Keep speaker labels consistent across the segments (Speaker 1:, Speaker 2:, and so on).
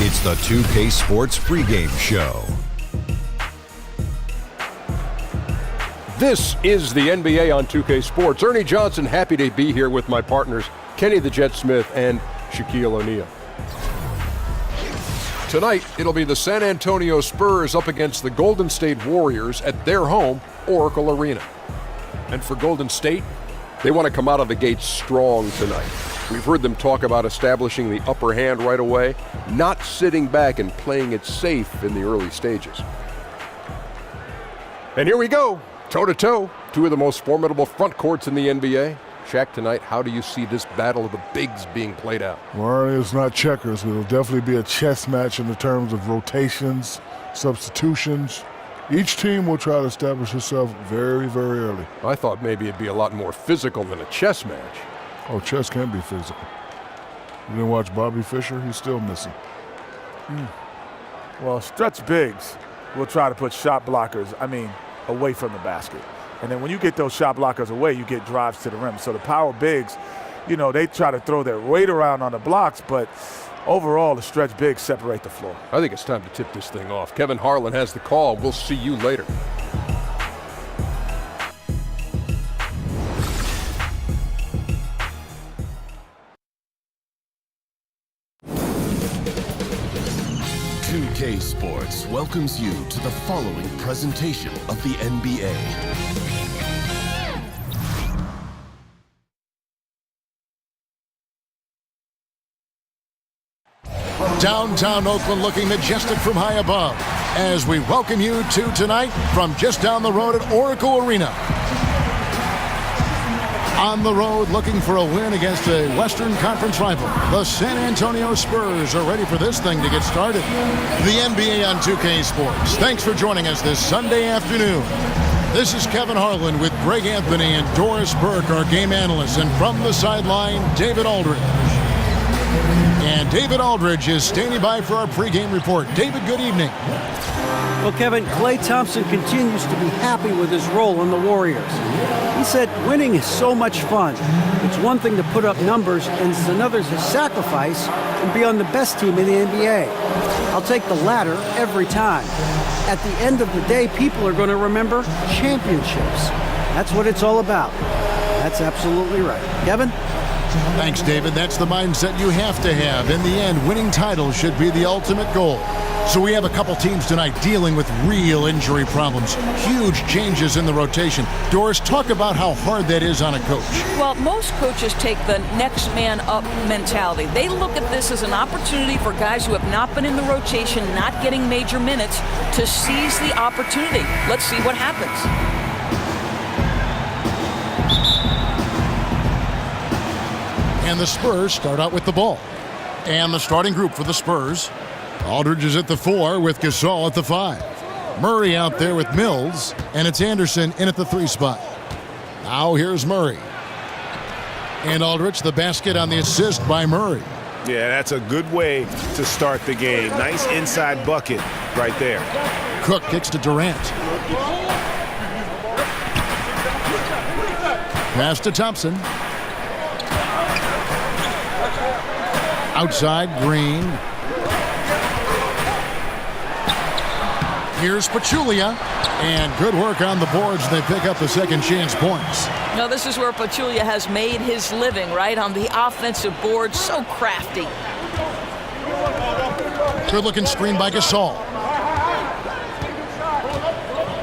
Speaker 1: It's the 2K Sports Pregame Show.
Speaker 2: This is the NBA on 2K Sports. Ernie Johnson, happy to be here with my partners, Kenny the Jet Smith and Shaquille O'Neal. Tonight, it'll be the San Antonio Spurs up against the Golden State Warriors at their home, Oracle Arena. And for Golden State, they want to come out of the gate strong tonight. We've heard them talk about establishing the upper hand right away, not sitting back and playing it safe in the early stages. And here we go, toe-to-toe, two of the most formidable front courts in the NBA. Shaq, tonight, how do you see this battle of the bigs being played out?
Speaker 3: Well, it's not checkers. It'll definitely be a chess match in the terms of rotations, substitutions. Each team will try to establish itself very, very early.
Speaker 2: I thought maybe it'd be a lot more physical than a chess match.
Speaker 3: Oh, chess can be physical. You didn't watch Bobby Fischer? He's still missing.
Speaker 4: Well, stretch bigs will try to put shot blockers, away from the basket. And then when you get those shot blockers away, you get drives to the rim. So the power bigs, they try to throw their weight around on the blocks, but overall, the stretch bigs separate the floor.
Speaker 2: I think it's time to tip this thing off. Kevin Harlan has the call. We'll see you later.
Speaker 5: K Sports welcomes you to the following presentation of the NBA.
Speaker 6: Downtown Oakland looking majestic from high above as we welcome you to tonight from just down the road at Oracle Arena. On the road looking for a win against a Western Conference rival. The San Antonio Spurs are ready for this thing to get started. The NBA on 2K Sports. Thanks for joining us this Sunday afternoon. This is Kevin Harlan with Greg Anthony and Doris Burke, our game analysts. And from the sideline, David Aldridge. And David Aldridge is standing by for our pregame report. David, good evening.
Speaker 7: Well, Kevin, Klay Thompson continues to be happy with his role in the Warriors. He said winning is so much fun. It's one thing to put up numbers, and it's another to sacrifice and be on the best team in the NBA. I'll take the latter every time. At the end of the day, people are going to remember championships. That's what it's all about. That's absolutely right. Kevin?
Speaker 6: Thanks, David. That's the mindset you have to have. In the end, winning titles should be the ultimate goal. So we have a couple teams tonight dealing with real injury problems. Huge changes in the rotation. Doris, talk about how hard that is on a coach.
Speaker 8: Well, most coaches take the next man up mentality. They look at this as an opportunity for guys who have not been in the rotation, not getting major minutes, to seize the opportunity. Let's see what happens.
Speaker 6: And the Spurs start out with the ball. And the starting group for the Spurs. Aldridge is at the 4 with Gasol at the 5. Murray out there with Mills, and it's Anderson in at the 3 spot. Now here's Murray. And Aldridge, the basket on the assist by Murray.
Speaker 9: Yeah, that's a good way to start the game. Nice inside bucket right there.
Speaker 6: Cook kicks to Durant. Pass to Thompson. Outside, Green. Here's Pachulia. And good work on the boards. They pick up the second chance points.
Speaker 8: Now, this is where Pachulia has made his living, right? On the offensive board. So crafty.
Speaker 6: Good-looking screen by Gasol.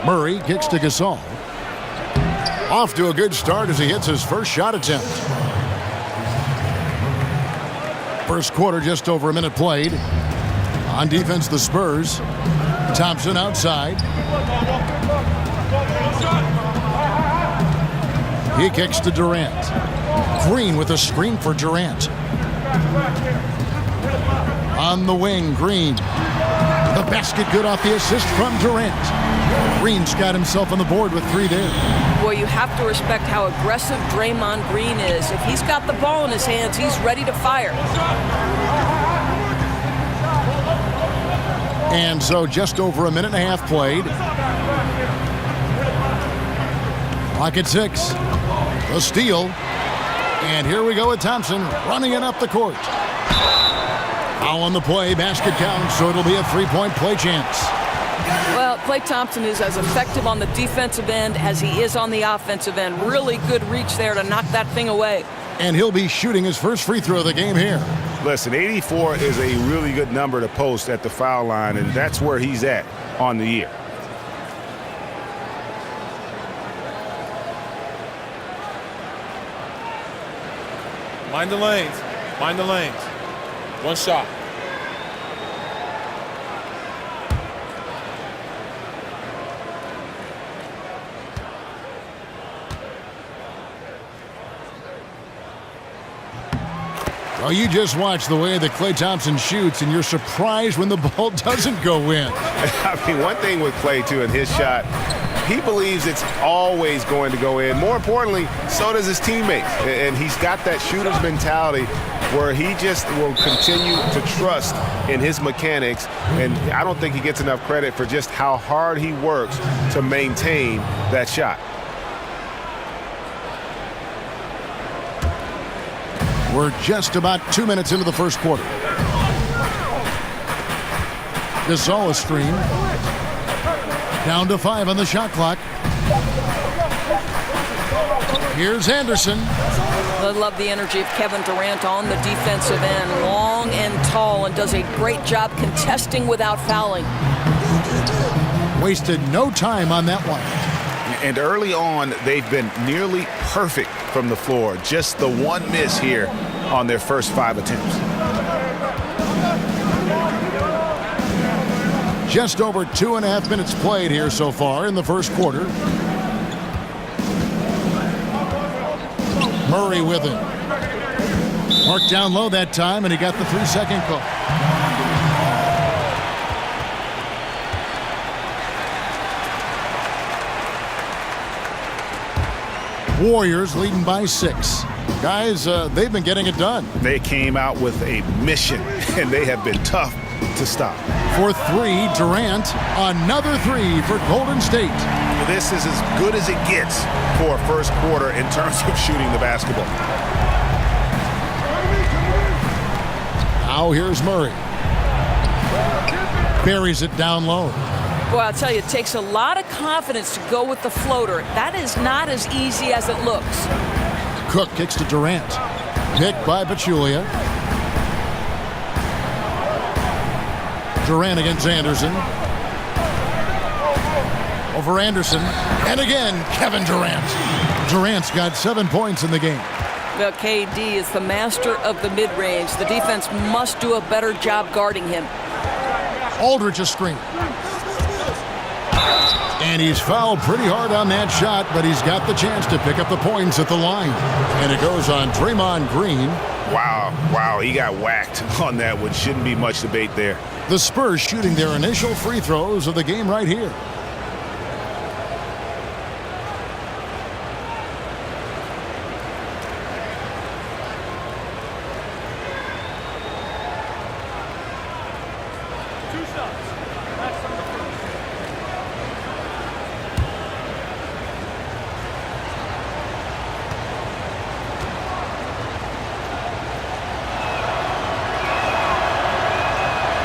Speaker 6: Murray kicks to Gasol. Off to a good start as he hits his first shot attempt. First quarter, just over a minute played. On defense, the Spurs. Thompson outside. He kicks to Durant. Green with a screen for Durant. On the wing, Green. The basket good off the assist from Durant. Green's got himself on the board with 3 there.
Speaker 8: Boy, you have to respect how aggressive Draymond Green is. If he's got the ball in his hands, he's ready to fire.
Speaker 6: And so just over a minute and a half played. Clock at 6. The steal. And here we go with Thompson running it up the court. Foul on the play, basket counts, so it'll be a three-point play chance.
Speaker 8: Well, Klay Thompson is as effective on the defensive end as he is on the offensive end. Really good reach there to knock that thing away.
Speaker 6: And he'll be shooting his first free throw of the game here.
Speaker 9: Listen, 84 is a really good number to post at the foul line, and that's where he's at on the year.
Speaker 10: Mind the lanes. Mind the lanes. One shot.
Speaker 6: Well, you just watch the way that Klay Thompson shoots, and you're surprised when the ball doesn't go in.
Speaker 9: I mean, one thing with Klay, too, in his shot, he believes it's always going to go in. More importantly, so does his teammates. And he's got that shooter's mentality where he just will continue to trust in his mechanics. And I don't think he gets enough credit for just how hard he works to maintain that shot.
Speaker 6: We're just about 2 minutes into the first quarter. Gasol is streamed. Down to 5 on the shot clock. Here's Anderson.
Speaker 8: I love the energy of Kevin Durant on the defensive end. Long and tall, and does a great job contesting without fouling.
Speaker 6: Wasted no time on that one.
Speaker 9: And early on, they've been nearly perfect from the floor. Just the one miss here on their first 5 attempts.
Speaker 6: Just over 2.5 minutes played here so far in the first quarter. Murray with him. Marked down low that time, and he got the 3-second call. Warriors leading by 6. Guys, they've been getting it done.
Speaker 9: They came out with a mission, and they have been tough to stop.
Speaker 6: For 3, Durant. Another 3 for Golden State.
Speaker 9: This is as good as it gets for a first quarter in terms of shooting the basketball.
Speaker 6: Now here's Murray. Buries it down low.
Speaker 8: Boy, I'll tell you, it takes a lot of confidence to go with the floater. That is not as easy as it looks.
Speaker 6: Cook kicks to Durant. Picked by Pachulia. Durant against Anderson. Over Anderson. And again, Kevin Durant. Durant's got 7 points in the game.
Speaker 8: Well, KD is the master of the mid-range. The defense must do a better job guarding him.
Speaker 6: Aldridge a screen. And he's fouled pretty hard on that shot, but he's got the chance to pick up the points at the line. And it goes on Draymond Green.
Speaker 9: Wow, he got whacked on that one. Shouldn't be much debate there.
Speaker 6: The Spurs shooting their initial free throws of the game right here.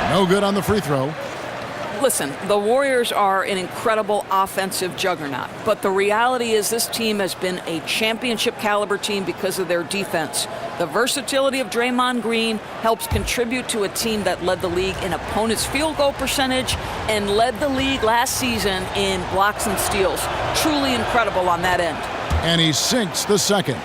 Speaker 6: No good on the free throw.
Speaker 8: Listen, the Warriors are an incredible offensive juggernaut, but the reality is this team has been a championship caliber team because of their defense. The versatility of Draymond Green helps contribute to a team that led the league in opponents' field goal percentage and led the league last season in blocks and steals. Truly incredible on that end.
Speaker 6: And he sinks the second.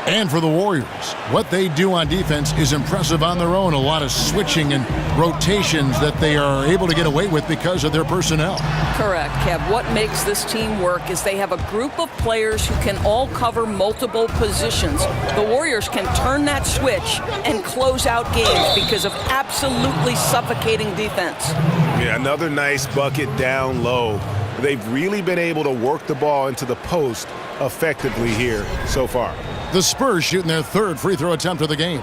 Speaker 6: And for the Warriors, what they do on defense is impressive on their own. A lot of switching and rotations that they are able to get away with because of their personnel.
Speaker 8: Correct, Kev. What makes this team work is they have a group of players who can all cover multiple positions. The Warriors can turn that switch and close out games because of absolutely suffocating defense.
Speaker 9: Yeah, another nice bucket down low. They've really been able to work the ball into the post effectively here so far.
Speaker 6: The Spurs shooting their third free throw attempt of the game.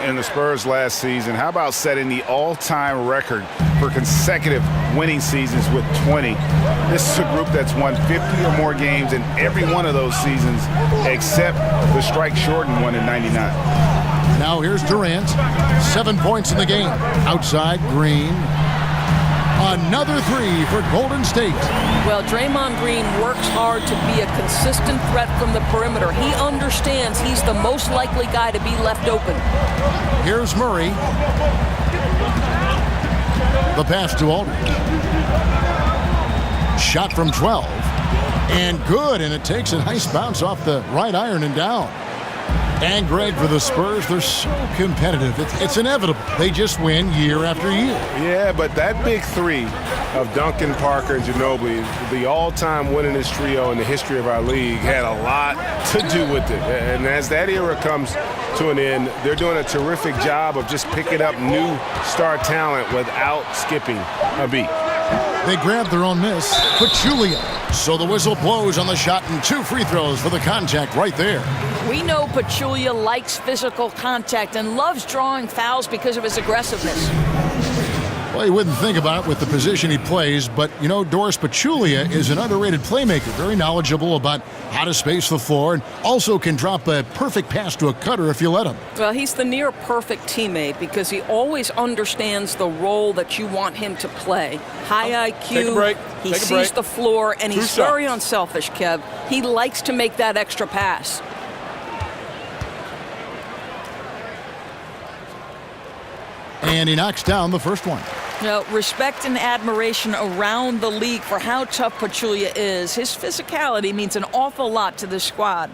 Speaker 9: in the Spurs last season. How about setting the all-time record for consecutive winning seasons with 20? This is a group that's won 50 or more games in every one of those seasons except the strike-shortened one in '99.
Speaker 6: Now here's Durant. 7 points in the game. Outside, Green. Another three for Golden State.
Speaker 8: Well, Draymond Green works hard to be a consistent threat from the perimeter. He understands he's the most likely guy to be left open.
Speaker 6: Here's Murray. The pass to Aldridge. Shot from 12. And good, and it takes a nice bounce off the right iron and down. And Greg, for the Spurs, they're so competitive. It's inevitable. They just win year after year.
Speaker 9: Yeah, but that big three of Duncan, Parker, and Ginobili, the all-time winningest trio in the history of our league, had a lot to do with it. And as that era comes to an end, they're doing a terrific job of just picking up new star talent without skipping a beat.
Speaker 6: They grabbed their own miss. Pachulia. So the whistle blows on the shot and 2 free throws for the contact right there.
Speaker 8: We know Pachulia likes physical contact and loves drawing fouls because of his aggressiveness.
Speaker 6: Well, you wouldn't think about it with the position he plays, but, you know, Doris Pachulia is an underrated playmaker, very knowledgeable about how to space the floor, and also can drop a perfect pass to a cutter if you let him.
Speaker 8: Well, he's the near-perfect teammate because he always understands the role that you want him to play. High IQ,
Speaker 10: Take a break.
Speaker 8: he
Speaker 10: Take a
Speaker 8: sees
Speaker 10: break.
Speaker 8: the floor, and he's
Speaker 10: True shot.
Speaker 8: very unselfish, Kev. He likes to make that extra pass.
Speaker 6: And he knocks down the first one.
Speaker 8: Now, respect and admiration around the league for how tough Pachulia is. His physicality means an awful lot to this squad.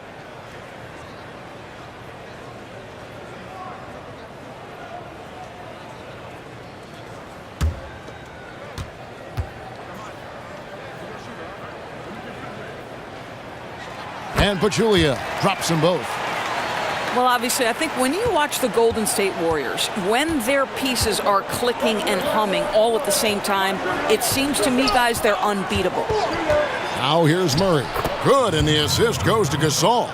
Speaker 6: And Pachulia drops them both.
Speaker 8: Well, obviously, I think when you watch the Golden State Warriors, when their pieces are clicking and humming all at the same time, it seems to me, guys, they're unbeatable.
Speaker 6: Now here's Murray. Good, and the assist goes to Gasol.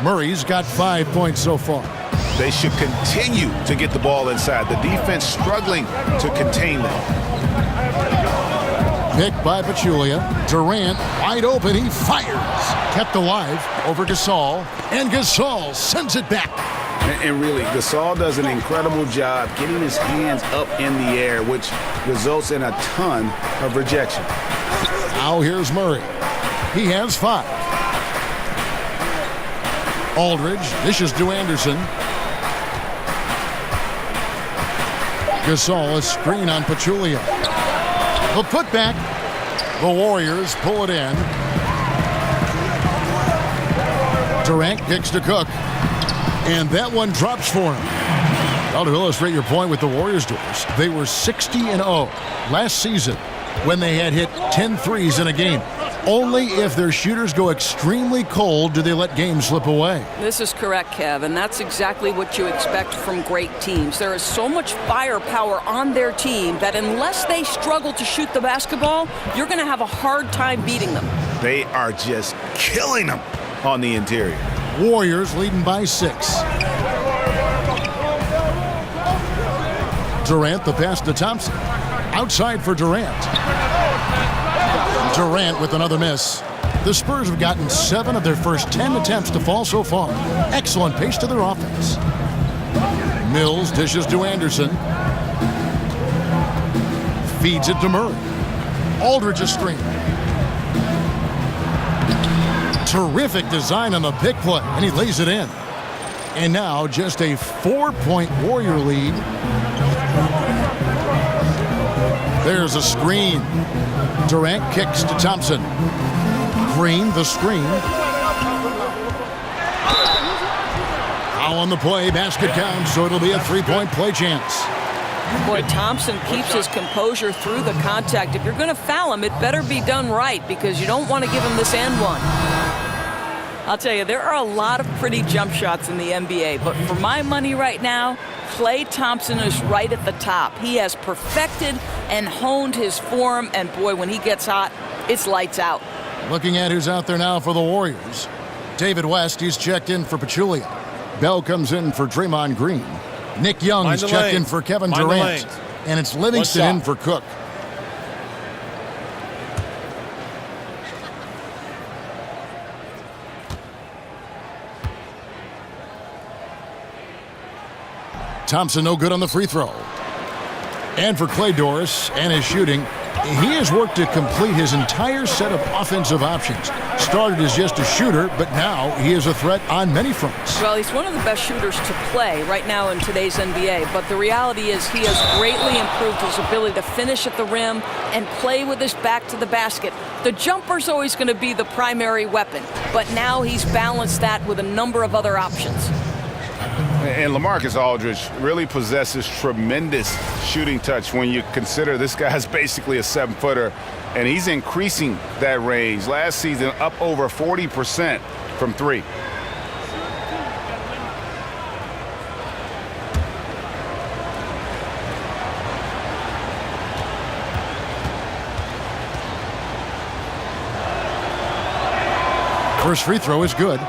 Speaker 6: Murray's got 5 points so far.
Speaker 9: They should continue to get the ball inside. The defense struggling to contain them.
Speaker 6: Picked by Pachulia. Durant wide open. He fires. Kept alive over Gasol. And Gasol sends it back.
Speaker 9: And really, Gasol does an incredible job getting his hands up in the air, which results in a ton of rejection.
Speaker 6: Now here's Murray. He has 5. Aldridge dishes to Anderson. Gasol, a screen on Pachulia. The putback. The Warriors pull it in. Durant kicks to Cook. And that one drops for him. Well, to illustrate your point with the Warriors, Doris, they were 60-0 last season when they had hit 10 threes in a game. Only if their shooters go extremely cold do they let games slip away.
Speaker 8: This is correct, Kev, and that's exactly what you expect from great teams. There is so much firepower on their team that unless they struggle to shoot the basketball, you're going to have a hard time beating them.
Speaker 9: They are just killing them on the interior.
Speaker 6: Warriors leading by 6. Durant, the pass to Thompson. Outside for Durant. Durant with another miss. The Spurs have gotten 7 of their first 10 attempts to fall so far. Excellent pace to their offense. Mills dishes to Anderson. Feeds it to Murray. Aldridge a screen. Terrific design on the pick play, and he lays it in. And now just a 4-point Warrior lead. There's a screen. Durant kicks to Thompson. Green, the screen. Foul on the play, basket counts, so it'll be a 3-point play chance.
Speaker 8: Boy, Thompson keeps his composure through the contact. If you're going to foul him, it better be done right because you don't want to give him this and one. I'll tell you, there are a lot of pretty jump shots in the NBA, but for my money right now, Klay Thompson is right at the top. He has perfected and honed his form, and boy, when he gets hot, it's lights out.
Speaker 6: Looking at who's out there now for the Warriors. David West, he's checked in for Pachulia. Bell comes in for Draymond Green. Nick Young's checked in for Kevin Durant. And it's Livingston in for Cook. Thompson no good on the free throw. And for Clay Doris and his shooting, he has worked to complete his entire set of offensive options. Started as just a shooter, but now he is a threat on many fronts.
Speaker 8: Well, he's one of the best shooters to play right now in today's NBA, but the reality is he has greatly improved his ability to finish at the rim and play with his back to the basket. The jumper's always going to be the primary weapon, but now he's balanced that with a number of other options.
Speaker 9: And LaMarcus Aldridge really possesses tremendous shooting touch when you consider this guy's basically a 7-footer, and he's increasing that range. Last season, up over 40% from 3.
Speaker 6: First free throw is good.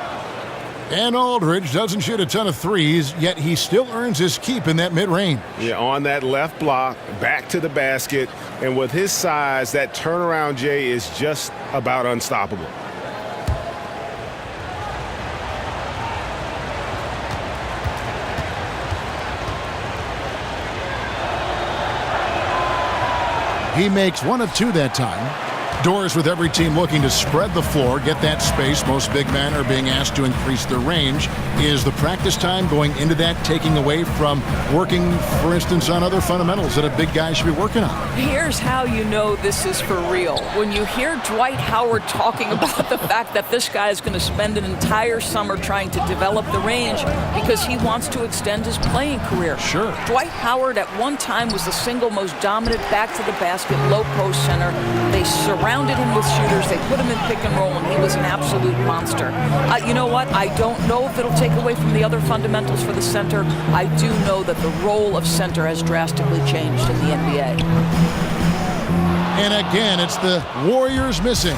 Speaker 6: And Aldridge doesn't shoot a ton of threes, yet he still earns his keep in that mid-range.
Speaker 9: Yeah, on that left block, back to the basket, and with his size, that turnaround, Jay, is just about unstoppable.
Speaker 6: He makes 1 of 2 that time. Doors with every team looking to spread the floor, get that space. Most big men are being asked to increase their range. Is the practice time going into that taking away from working, for instance, on other fundamentals that a big guy should be working on?
Speaker 8: Here's how you know this is for real. When you hear Dwight Howard talking about the fact that this guy is going to spend an entire summer trying to develop the range because he wants to extend his playing career.
Speaker 6: Sure.
Speaker 8: Dwight Howard at one time was the single most dominant back-to-the-basket low-post center. They surrounded him with shooters. They put him in pick and roll, and he was an absolute monster. You know what? I don't know if it'll take away from the other fundamentals for the center. I do know that the role of center has drastically changed in the NBA.
Speaker 6: And again, it's the Warriors missing.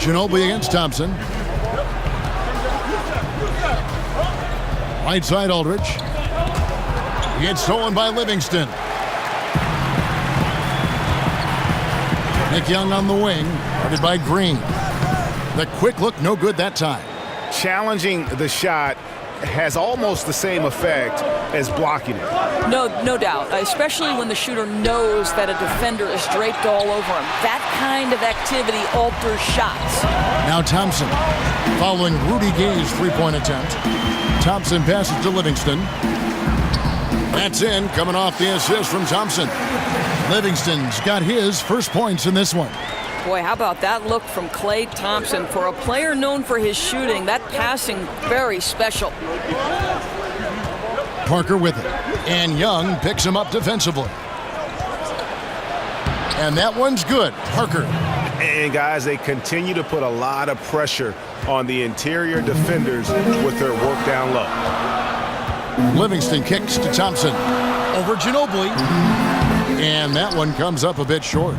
Speaker 6: Ginobili against Thompson. Right side Aldridge. He gets stolen by Livingston. Nick Young on the wing, guarded by Green. The quick look, no good that time.
Speaker 9: Challenging the shot has almost the same effect as blocking it.
Speaker 8: No doubt, especially when the shooter knows that a defender is draped all over him. That kind of activity alters shots.
Speaker 6: Now Thompson, following Rudy Gay's three-point attempt. Thompson passes to Livingston. That's in, coming off the assist from Thompson. Livingston's got his first points in this one.
Speaker 8: Boy, how about that look from Klay Thompson? For a player known for his shooting, that passing, very special.
Speaker 6: Parker with it. And Young picks him up defensively. And that one's good. Parker.
Speaker 9: And guys, they continue to put a lot of pressure on the interior defenders with their work down low.
Speaker 6: Livingston kicks to Thompson. Over Ginobili. And that one comes up a bit short.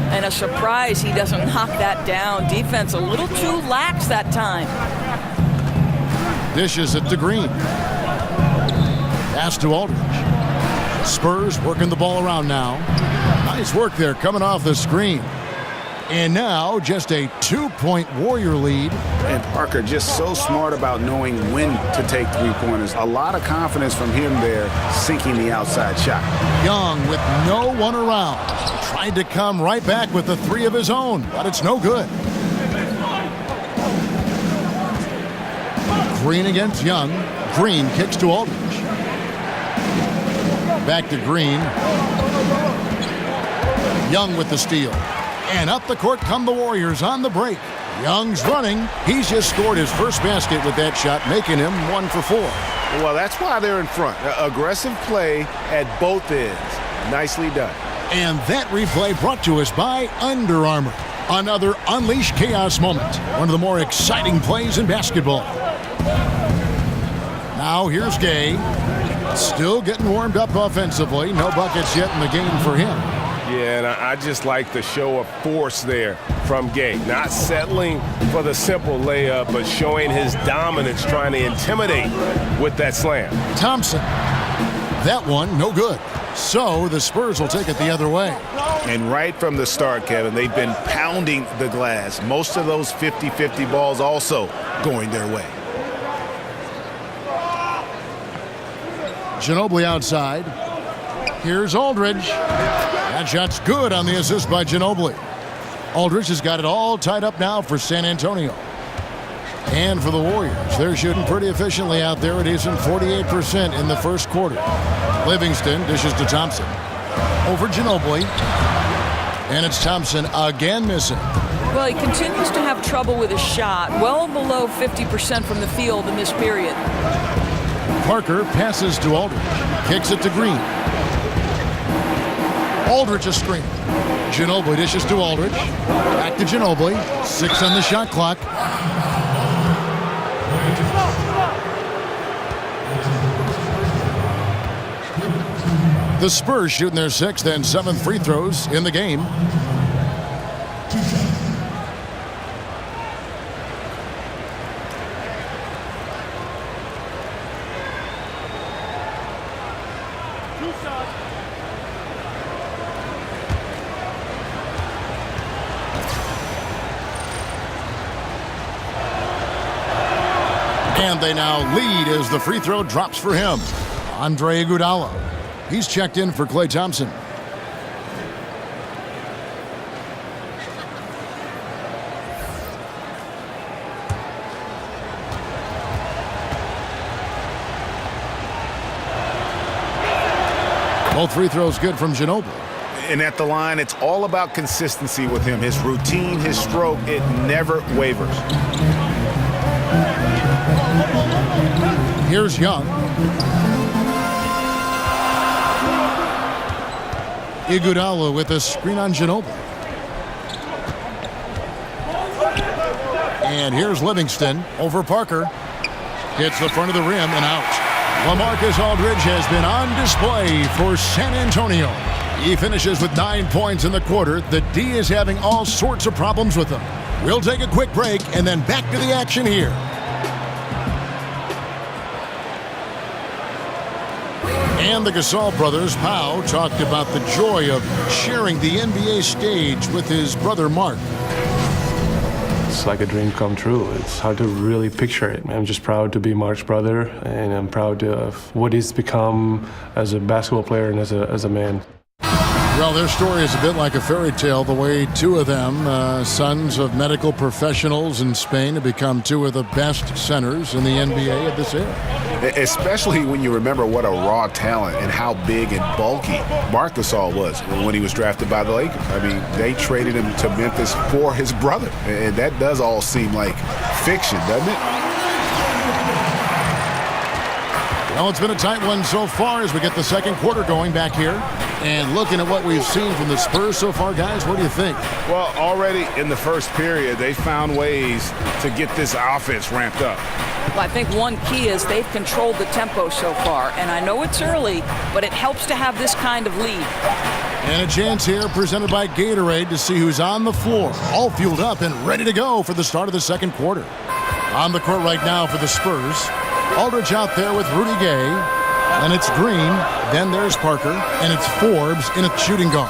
Speaker 8: And a surprise he doesn't knock that down. Defense a little too lax that time.
Speaker 6: Dishes it to Green. Pass to Aldridge. Spurs working the ball around now. Nice work there coming off the screen. And now just a 2-point Warrior lead.
Speaker 11: And Parker just so smart about knowing when to take three-pointers. A lot of confidence from him there, sinking the outside shot.
Speaker 6: Young with no one around. Tried to come right back with the three of his own, but it's no good. Green against Young. Green kicks to Aldridge. Back to Green. Young with the steal. And up the court come the Warriors on the break. Young's running. He's just scored his first basket with that shot, making him 1 for 4.
Speaker 9: Well, that's why they're in front. Aggressive play at both ends. Nicely done.
Speaker 6: And that replay brought to us by Under Armour. Another Unleash Chaos moment. One of the more exciting plays in basketball. Now here's Gay. Still getting warmed up offensively. No buckets yet in the game for him.
Speaker 9: Yeah, and I just like the show of force there from Gay. Not settling for the simple layup, but showing his dominance, trying to intimidate with that slam.
Speaker 6: Thompson. That one, no good. So the Spurs will take it the other way.
Speaker 11: And right from the start, Kevin, they've been pounding the glass. Most of those 50-50 balls also going their way.
Speaker 6: Ginobili outside. Here's Aldridge. That shot's good on the assist by Ginobili. Aldridge has got it all tied up now for San Antonio. And for the Warriors, they're shooting pretty efficiently out there. It isn't 48% in the first quarter. Livingston dishes to Thompson. Over Ginobili. And it's Thompson again missing.
Speaker 8: Well, he continues to have trouble with his shot, well below 50% from the field in this period.
Speaker 6: Parker passes to Aldridge. Kicks it to Green. Aldridge a screen. Ginobili dishes to Aldridge. Back to Ginobili. 6 on the shot clock. The Spurs shooting their 6th and 7th free throws in the game. And they now lead as the free throw drops for him. Andre Iguodala. He's checked in for Klay Thompson. Both free throws good from Ginobili.
Speaker 11: And at the line, it's all about consistency with him. His routine, his stroke, it never wavers.
Speaker 6: Here's Young. Iguodala with a screen on Ginobili. And here's Livingston over Parker. Hits the front of the rim and out. LaMarcus Aldridge has been on display for San Antonio. He finishes with 9 points in the quarter. The D is having all sorts of problems with him. We'll take a quick break and then back to the action here. And the Gasol brothers, Pau, talked about the joy of sharing the NBA stage with his brother Mark.
Speaker 12: It's like a dream come true. It's hard to really picture it. I'm just proud to be Mark's brother, and I'm proud of what he's become as a basketball player and as a man.
Speaker 6: Well, their story is a bit like a fairy tale, the way two of them, sons of medical professionals in Spain, have become two of the best centers in the NBA of this era.
Speaker 11: Especially when you remember what a raw talent and how big and bulky Marc Gasol was when he was drafted by the Lakers. I mean, they traded him to Memphis for his brother, and that does all seem like fiction, doesn't it?
Speaker 6: Well, it's been a tight one so far as we get the second quarter going back here. And looking at what we've seen from the Spurs so far, guys, what do you think?
Speaker 11: Well, already in the first period, they found ways to get this offense ramped up.
Speaker 8: Well, I think one key is they've controlled the tempo so far. And I know it's early, but it helps to have this kind of lead.
Speaker 6: And a chance here presented by Gatorade to see who's on the floor, all fueled up and ready to go for the start of the second quarter. On the court right now for the Spurs, Aldridge out there with Rudy Gay. And it's Green, then there's Parker, and it's Forbes in a shooting guard.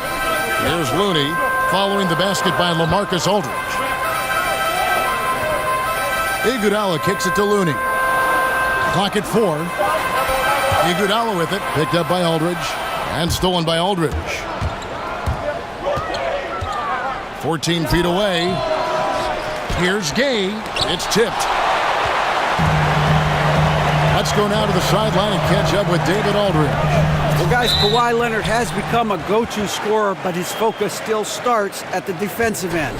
Speaker 6: Here's Looney following the basket by LaMarcus Aldridge. Iguodala kicks it to Looney. Clock at 4. Iguodala with it, picked up by Aldridge, and stolen by Aldridge. 14 feet away. Here's Gay. It's tipped. Let's go now to the sideline and catch up with David Aldridge.
Speaker 7: Well, guys, Kawhi Leonard has become a go-to scorer, but his focus still starts at the defensive end.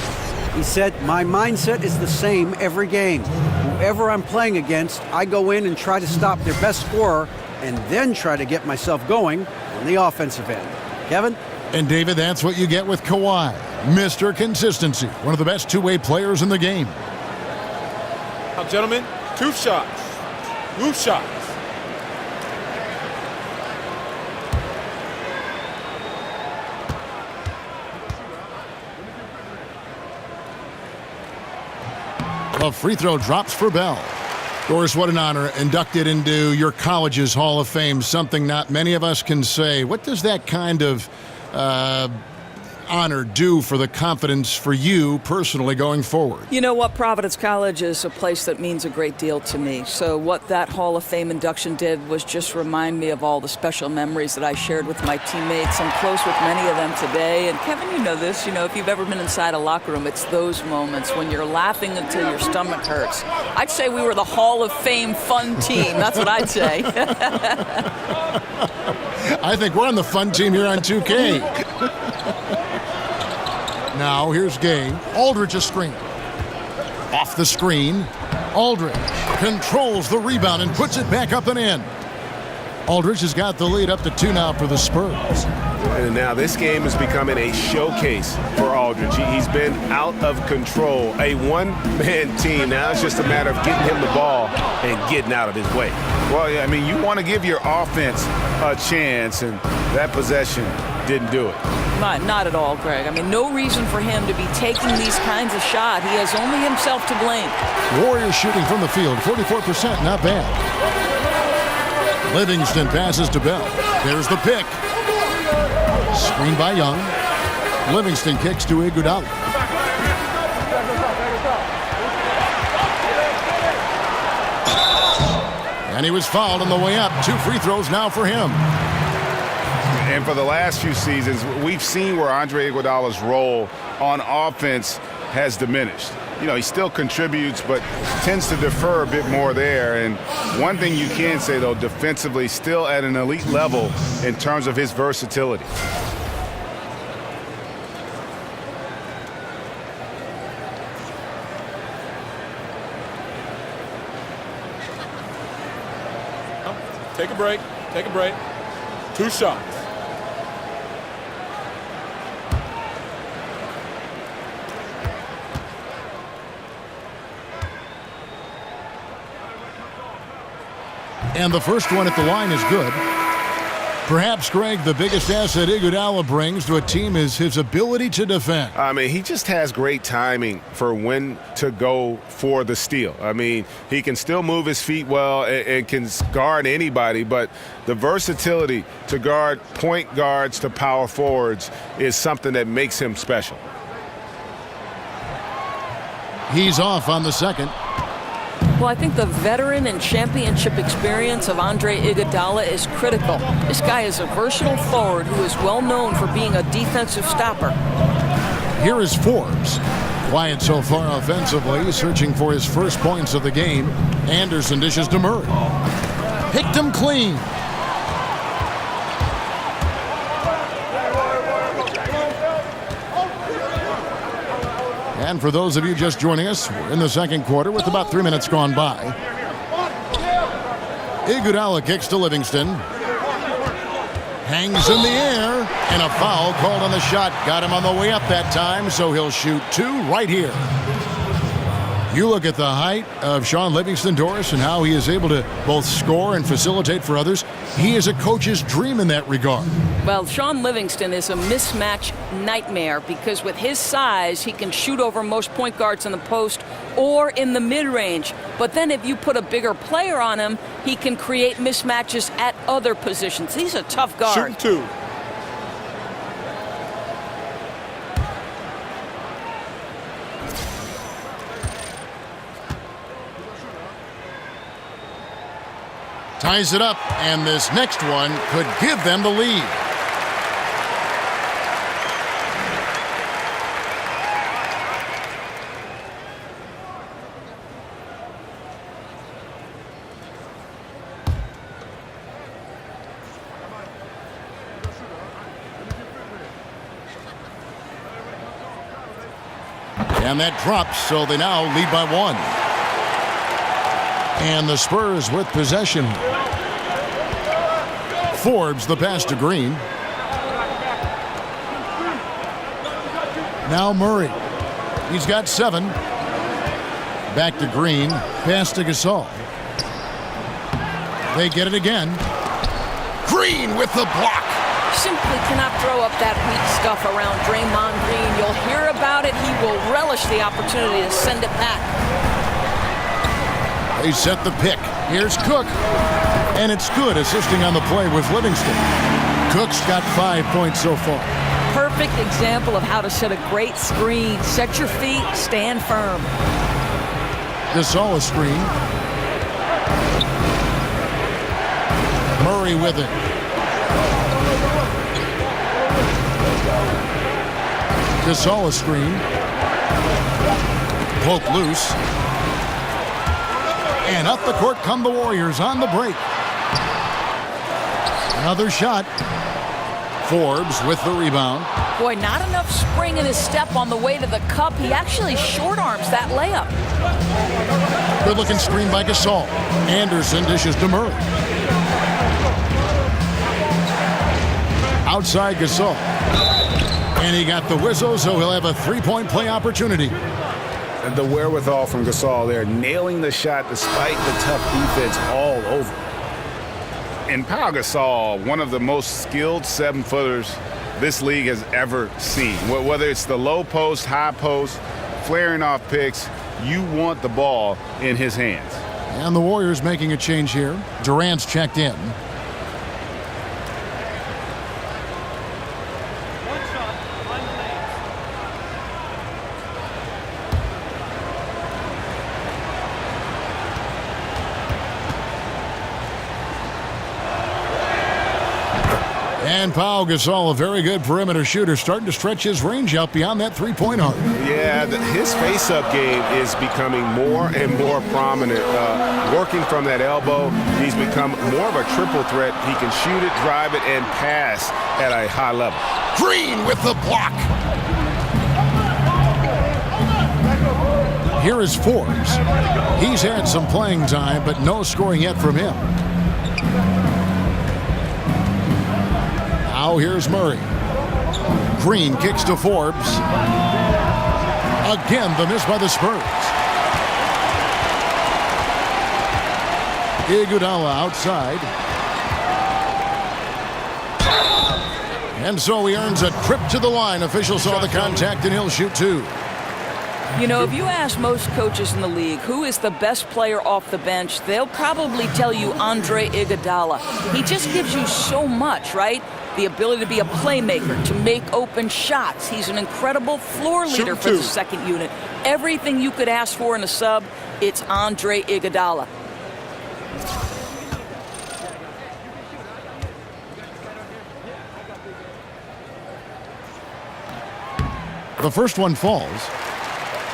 Speaker 7: He said, my mindset is the same every game. Whoever I'm playing against, I go in and try to stop their best scorer and then try to get myself going on the offensive end. Kevin?
Speaker 6: And David, that's what you get with Kawhi. Mr. Consistency, one of the best two-way players in the game.
Speaker 10: Now, gentlemen, 2 shots. 2 shots.
Speaker 6: A free throw drops for Bell. Doris, what an honor. Inducted into your college's Hall of Fame, something not many of us can say. What does that kind of honor do for the confidence for you personally going forward?
Speaker 8: You know what? Providence College is a place that means a great deal to me. So what that Hall of Fame induction did was just remind me of all the special memories that I shared with my teammates. I'm close with many of them today. And Kevin, you know this. You know, if you've ever been inside a locker room, it's those moments when you're laughing until your stomach hurts. I'd say we were the Hall of Fame fun team. That's what I'd say.
Speaker 6: I think we're on the fun team here on 2K. Now, here's Gay. Aldridge a screen. Off the screen. Aldridge controls the rebound and puts it back up and in. Aldridge has got the lead up to 2 now for the Spurs.
Speaker 9: And now this game is becoming a showcase for Aldridge. He's been out of control. A one-man team. Now it's just a matter of getting him the ball and getting out of his way.
Speaker 11: Well, yeah, I mean, you want to give your offense a chance, and that possession didn't do it.
Speaker 8: Not at all, Greg. I mean, no reason for him to be taking these kinds of shots. He has only himself to blame.
Speaker 6: Warriors shooting from the field, 44%, not bad. Livingston passes to Bell. There's the pick. Screen by Young. Livingston kicks to Iguodala. And he was fouled on the way up. 2 free throws now for him.
Speaker 11: And for the last few seasons, we've seen where Andre Iguodala's role on offense has diminished. You know, he still contributes, but tends to defer a bit more there. And one thing you can say, though, defensively, still at an elite level in terms of his versatility.
Speaker 10: Take a break. Take a break. 2 shots.
Speaker 6: And the first one at the line is good. Perhaps, Greg, the biggest asset Iguodala brings to a team is his ability to defend.
Speaker 9: I mean, he just has great timing for when to go for the steal. I mean, he can still move his feet well and can guard anybody, but the versatility to guard point guards to power forwards is something that makes him special.
Speaker 6: He's off on the second.
Speaker 8: Well, I think the veteran and championship experience of Andre Iguodala is critical. This guy is a versatile forward who is well known for being a defensive stopper.
Speaker 6: Here is Forbes. Quiet so far offensively, searching for his first points of the game. Anderson dishes to Murray. Picked him clean. And for those of you just joining us, we're in the second quarter with about 3 minutes gone by. Iguodala kicks to Livingston. Hangs in the air, and a foul called on the shot. Got him on the way up that time, so he'll shoot 2 right here. You look at the height of Sean Livingston, Doris, and how he is able to both score and facilitate for others. He is a coach's dream in that regard.
Speaker 8: Well, Sean Livingston is a mismatch nightmare because with his size, he can shoot over most point guards in the post or in the mid-range. But then if you put a bigger player on him, he can create mismatches at other positions. He's a tough guard.
Speaker 10: Shooting 2.
Speaker 6: Ties it up, and this next one could give them the lead. And that drops, so they now lead by 1. And the Spurs with possession. Forbes the pass to Green. Now Murray. He's got 7. Back to Green. Pass to Gasol. They get it again. Green with the block.
Speaker 8: Simply cannot throw up that weak stuff around Draymond Green. You'll hear about it. He will relish the opportunity to send it back.
Speaker 6: They set the pick. Here's Cook. And it's good, assisting on the play with Livingston. Cook's got 5 points so far.
Speaker 8: Perfect example of how to set a great screen. Set your feet, stand firm.
Speaker 6: Gasol a screen. Murray with it. Gasol a screen. Poke loose. And up the court come the Warriors on the break. Another shot. Forbes with the rebound.
Speaker 8: Boy, not enough spring in his step on the way to the cup. He actually short arms that layup.
Speaker 6: Good looking screen by Gasol. Anderson dishes to Murray. Outside Gasol. And he got the whistle, so he'll have a three-point play opportunity.
Speaker 11: The wherewithal from Gasol there, nailing the shot despite the tough defense all over. And Pau Gasol, one of the most skilled 7-footers this league has ever seen. Whether it's the low post, high post, flaring off picks, you want the ball in his hands.
Speaker 6: And the Warriors making a change here. Durant's checked in. And Pau Gasol, a very good perimeter shooter, starting to stretch his range out beyond that three-point arc.
Speaker 9: Yeah, his face-up game is becoming more and more prominent. Working from that elbow, he's become more of a triple threat. He can shoot it, drive it, and pass at a high level.
Speaker 6: Green with the block. Here is Forbes. He's had some playing time, but no scoring yet from him. Now here's Murray. Green kicks to Forbes. Again, the miss by the Spurs. Iguodala outside. And so he earns a trip to the line. Official saw the contact and he'll shoot two.
Speaker 8: You know, if you ask most coaches in the league who is the best player off the bench, they'll probably tell you Andre Iguodala. He just gives you so much, right? The ability to be a playmaker, to make open shots. He's an incredible floor leader for the second unit. Everything you could ask for in a sub, it's Andre Iguodala.
Speaker 6: The first one falls.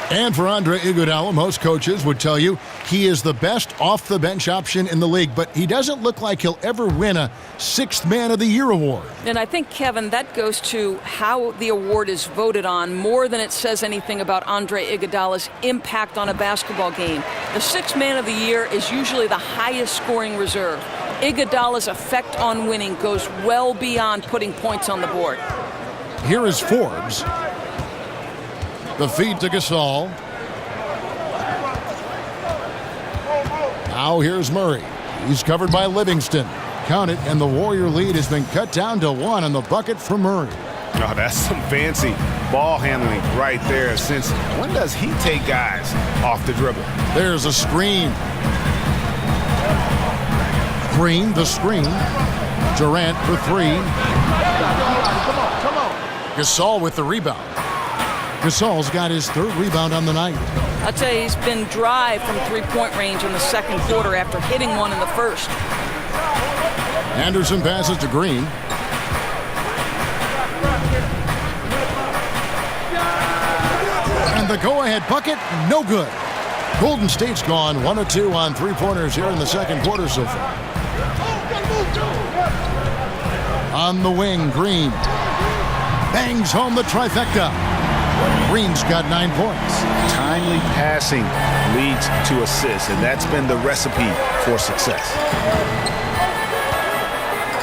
Speaker 6: And for Andre Iguodala, most coaches would tell you he is the best off-the-bench option in the league, but he doesn't look like he'll ever win a Sixth Man of the Year award.
Speaker 8: And I think, Kevin, that goes to how the award is voted on more than it says anything about Andre Iguodala's impact on a basketball game. The Sixth Man of the Year is usually the highest scoring reserve. Iguodala's effect on winning goes well beyond putting points on the board.
Speaker 6: Here is Forbes. The feed to Gasol. Now here's Murray. He's covered by Livingston. Count it, and the Warrior lead has been cut down to 1 on the bucket from Murray.
Speaker 9: Oh, that's some fancy ball handling right there. Since when does he take guys off the dribble?
Speaker 6: There's a screen. Green, the screen. Durant for 3. Gasol with the rebound. Gasol's got his 3rd rebound on the night.
Speaker 8: I'll tell you, he's been dry from three-point range in the second quarter after hitting one in the first.
Speaker 6: Anderson passes to Green. And the go-ahead bucket, no good. Golden State's gone 1 of 2 on three-pointers here in the second quarter so far. On the wing, Green bangs home the trifecta. Green's got 9 points.
Speaker 9: Timely passing leads to assists, and that's been the recipe for success.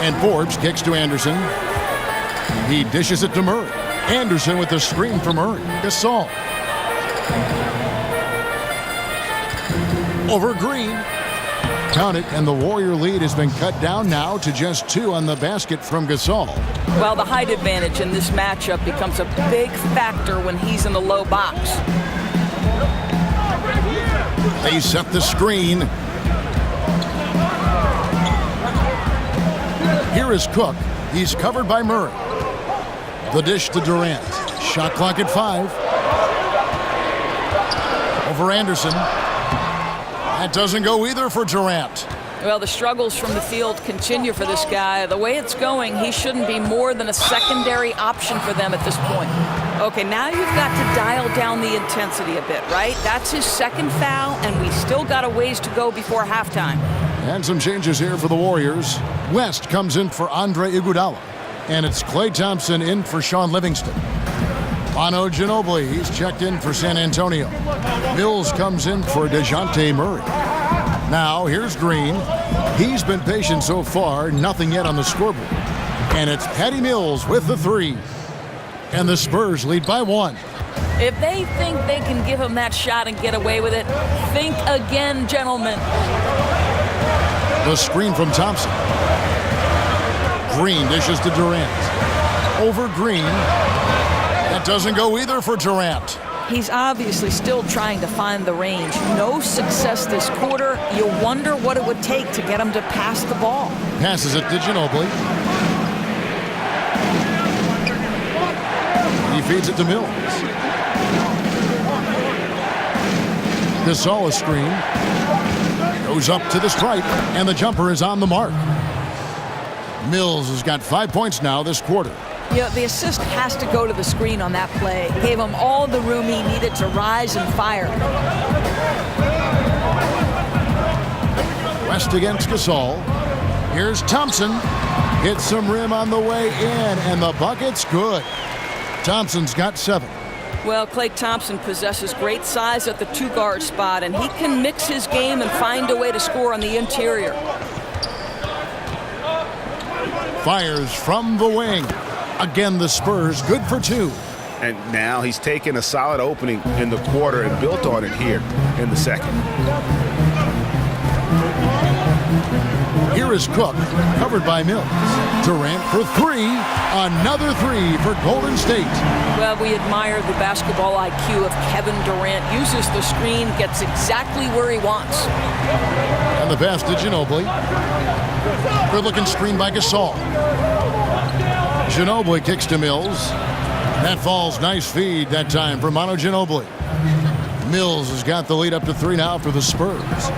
Speaker 6: And Forbes kicks to Anderson. He dishes it to Murray. Anderson with the screen for Murray. Gasol. Over Green. Count it, and the Warrior lead has been cut down now to just 2 on the basket from Gasol.
Speaker 8: Well, the height advantage in this matchup becomes a big factor when he's in the low box.
Speaker 6: They set the screen. Here is Cook. He's covered by Murray. The dish to Durant. Shot clock at 5. Over Anderson. That doesn't go either for Durant.
Speaker 8: Well, the struggles from the field continue for this guy. The way it's going, he shouldn't be more than a secondary option for them at this point. Okay, now you've got to dial down the intensity a bit, right? That's his second foul, and we still got a ways to go before halftime.
Speaker 6: And some changes here for the Warriors. West comes in for Andre Iguodala, and it's Klay Thompson in for Sean Livingston. Manu Ginobili, he's checked in for San Antonio. Mills comes in for DeJounte Murray. Now, here's Green. He's been patient so far, nothing yet on the scoreboard. And it's Patty Mills with the 3. And the Spurs lead by 1.
Speaker 8: If they think they can give him that shot and get away with it, think again, gentlemen.
Speaker 6: The screen from Thompson. Green dishes to Durant. Over Green. That doesn't go either for Durant.
Speaker 8: He's obviously still trying to find the range. No success this quarter. You wonder what it would take to get him to pass the ball.
Speaker 6: Passes it to Ginobili. He feeds it to Mills. Gasol screen. Goes up to the stripe, and the jumper is on the mark. Mills has got 5 points now this quarter.
Speaker 8: Yeah, the assist has to go to the screen on that play. Gave him all the room he needed to rise and fire.
Speaker 6: West against Gasol. Here's Thompson. Hits some rim on the way in, and the bucket's good. Thompson's got 7.
Speaker 8: Well, Klay Thompson possesses great size at the 2-guard spot, and he can mix his game and find a way to score on the interior.
Speaker 6: Fires from the wing. Again, the Spurs good for 2.
Speaker 11: And now he's taken a solid opening in the quarter and built on it here in the second.
Speaker 6: Here is Cook, covered by Mills. Durant for 3. Another 3 for Golden State.
Speaker 8: Well, we admire the basketball IQ of Kevin Durant. Uses the screen, gets exactly where he wants.
Speaker 6: And the pass to Ginobili. Good-looking screen by Gasol. Ginobili kicks to Mills. That falls. Nice feed that time for Manu Ginobili. Mills has got the lead up to 3 now for the Spurs.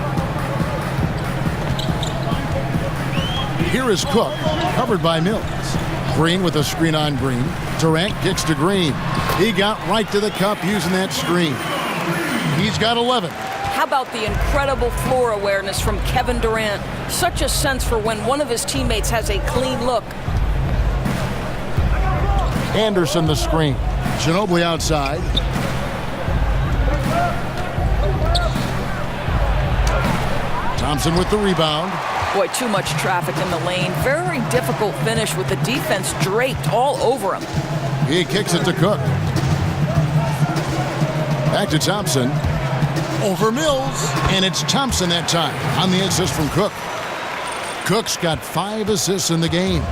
Speaker 6: Here is Cook, covered by Mills. Green with a screen on Green. Durant kicks to Green. He got right to the cup using that screen. He's got 11.
Speaker 8: How about the incredible floor awareness from Kevin Durant? Such a sense for when one of his teammates has a clean look.
Speaker 6: Anderson the screen. Ginobili outside. Thompson with the rebound.
Speaker 8: Boy, too much traffic in the lane. Very difficult finish with the defense draped all over him.
Speaker 6: He kicks it to Cook. Back to Thompson. Over Mills. And it's Thompson that time on the assist from Cook. Cook's got 5 assists in the game.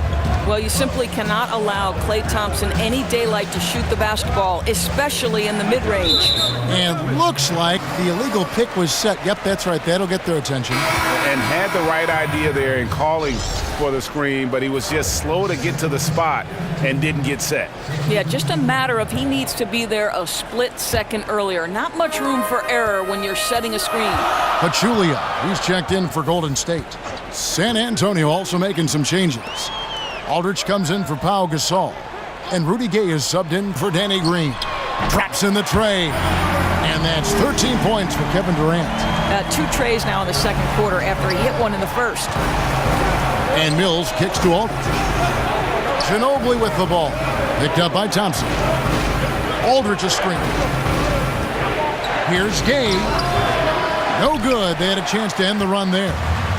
Speaker 8: Well, you simply cannot allow Klay Thompson any daylight to shoot the basketball, especially in the mid-range.
Speaker 6: And looks like the illegal pick was set. Yep, that's right. That'll get their attention.
Speaker 11: And had the right idea there in calling for the screen, but he was just slow to get to the spot and didn't get set.
Speaker 8: Yeah, just a matter of he needs to be there a split second earlier. Not much room for error when you're setting a screen.
Speaker 6: Pachulia, he's checked in for Golden State. San Antonio also making some changes. Aldridge comes in for Pau Gasol. And Rudy Gay is subbed in for Danny Green. Drops in the tray. And that's 13 points for Kevin Durant.
Speaker 8: 2 trays now in the second quarter after he hit one in the first.
Speaker 6: And Mills kicks to Aldridge. Ginobili with the ball. Picked up by Thompson. Aldridge a screen. Here's Gay. No good. They had a chance to end the run there.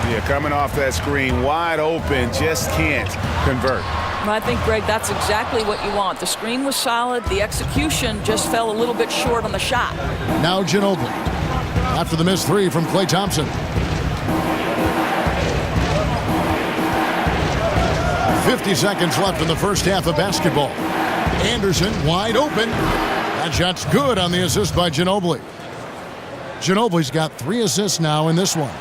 Speaker 11: Yeah, coming off that screen, wide open, just can't convert.
Speaker 8: I think, Greg, that's exactly what you want. The screen was solid. The execution just fell a little bit short on the shot.
Speaker 6: Now Ginobili. After the missed 3 from Klay Thompson. 50 seconds left in the first half of basketball. Anderson wide open. That shot's good on the assist by Ginobili. Ginobili's got 3 assists now in this one.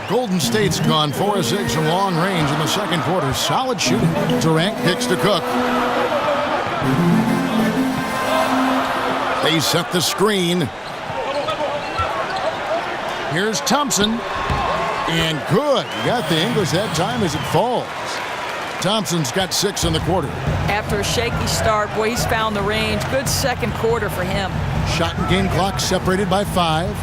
Speaker 6: Golden State's gone 4 of 6 from long range in the second quarter. Solid shooting. Durant kicks to Cook. They set the screen. Here's Thompson. And good. Got the English that time as it falls. Thompson's got 6 in the quarter.
Speaker 8: After a shaky start, boy, he's found the range. Good second quarter for him.
Speaker 6: Shot and game clock separated by 5.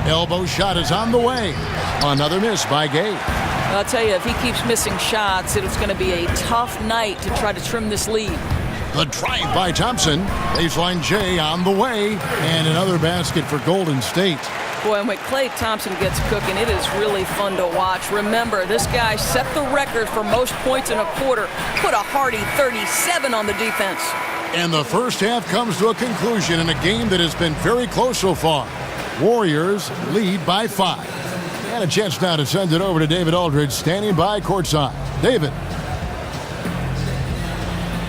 Speaker 6: Elbow shot is on the way. Another miss by Gay.
Speaker 8: I'll tell you, if he keeps missing shots, it's going to be a tough night to try to trim this lead.
Speaker 6: The drive by Thompson. Baseline J on the way. And another basket for Golden State.
Speaker 8: Boy, and when Klay Thompson gets cooking, it is really fun to watch. Remember, this guy set the record for most points in a quarter. Put a hearty 37 on the defense.
Speaker 6: And the first half comes to a conclusion in a game that has been very close so far. Warriors lead by 5. And a chance now to send it over to David Aldridge, standing by courtside. David.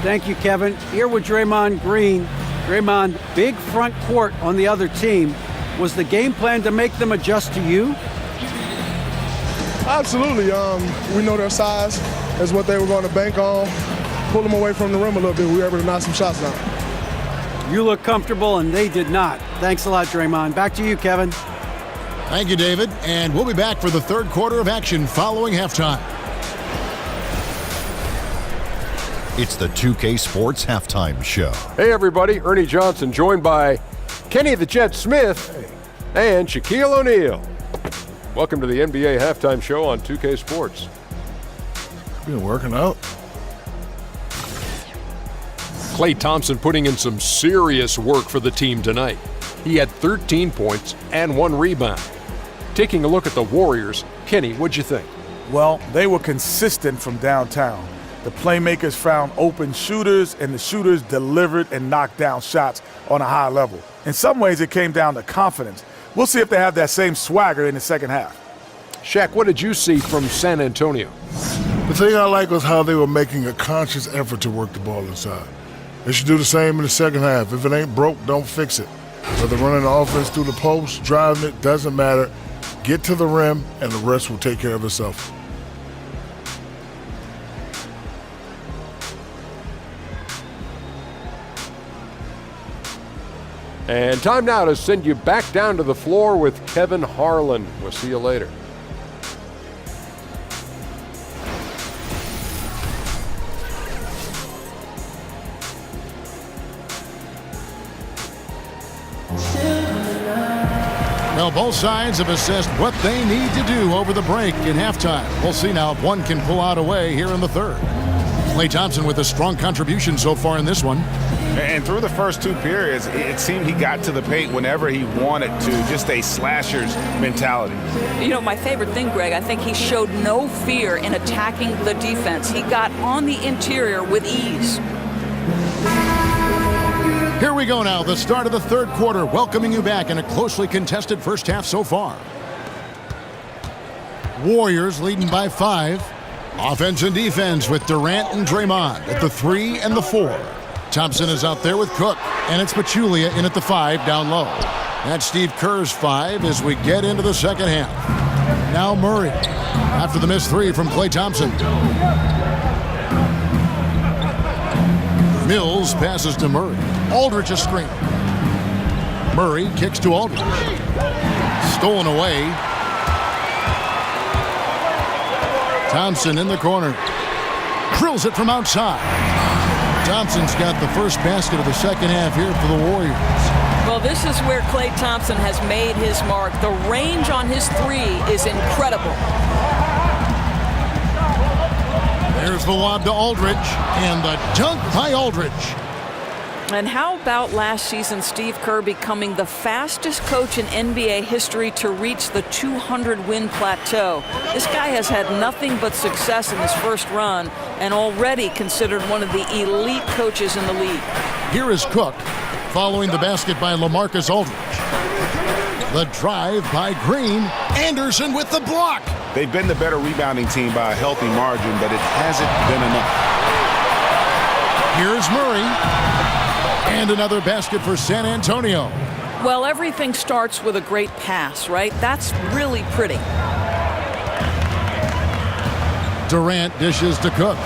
Speaker 7: Thank you, Kevin. Here with Draymond Green. Draymond, big front court on the other team. Was the game plan to make them adjust to you?
Speaker 13: Absolutely. We know their size is what they were going to bank on. Pull them away from the rim a little bit. We were able to knock some shots down.
Speaker 7: You look comfortable, and they did not. Thanks a lot, Draymond. Back to you, Kevin.
Speaker 6: Thank you, David. And we'll be back for the third quarter of action following halftime.
Speaker 1: It's the 2K Sports Halftime Show.
Speaker 2: Hey, everybody. Ernie Johnson joined by Kenny the Jet Smith and Shaquille O'Neal. Welcome to the NBA Halftime Show on 2K Sports.
Speaker 3: Been working out.
Speaker 2: Klay Thompson putting in some serious work for the team tonight. He had 13 points and 1 rebound. Taking a look at the Warriors, Kenny, what'd you think?
Speaker 4: Well, they were consistent from downtown. The playmakers found open shooters, and the shooters delivered and knocked down shots on a high level. In some ways, it came down to confidence. We'll see if they have that same swagger in the second half.
Speaker 2: Shaq, what did you see from San Antonio?
Speaker 3: The thing I like was how they were making a conscious effort to work the ball inside. They should do the same in the second half. If it ain't broke, don't fix it. Whether running the offense through the post, driving it, doesn't matter. Get to the rim, and the rest will take care of itself.
Speaker 2: And time now to send you back down to the floor with Kevin Harlan. We'll see you later.
Speaker 6: Well, both sides have assessed what they need to do over the break in halftime. We'll see now if one can pull out a way here in the third. Klay Thompson with a strong contribution so far in this one.
Speaker 11: And through the first 2 periods, it seemed he got to the paint whenever he wanted to, just a slasher's mentality.
Speaker 8: You know, my favorite thing, Greg, I think he showed no fear in attacking the defense. He got on the interior with ease.
Speaker 6: Here we go now, the start of the third quarter, welcoming you back in a closely contested first half so far. Warriors leading by 5. Offense and defense with Durant and Draymond at the 3 and the 4. Thompson is out there with Cook, and it's Pachulia in at the 5 down low. That's Steve Kerr's 5 as we get into the second half. Now Murray after the missed 3 from Klay Thompson. Mills passes to Murray. Aldridge a screen. Murray kicks to Aldridge. Stolen away. Thompson in the corner. Drills it from outside. Thompson's got the first basket of the second half here for the Warriors.
Speaker 8: Well, this is where Klay Thompson has made his mark. The range on his 3 is incredible.
Speaker 6: There's the lob to Aldridge, and the dunk by Aldridge.
Speaker 8: And how about last season, Steve Kerr becoming the fastest coach in NBA history to reach the 200-win plateau? This guy has had nothing but success in his first run and already considered one of the elite coaches in the league.
Speaker 6: Here is Cook, following the basket by LaMarcus Aldridge. The drive by Green. Anderson with the block.
Speaker 11: They've been the better rebounding team by a healthy margin, but it hasn't been enough.
Speaker 6: Here's Murray. And another basket for San Antonio.
Speaker 8: Well, everything starts with a great pass, right? That's really pretty.
Speaker 6: Durant dishes to Cook.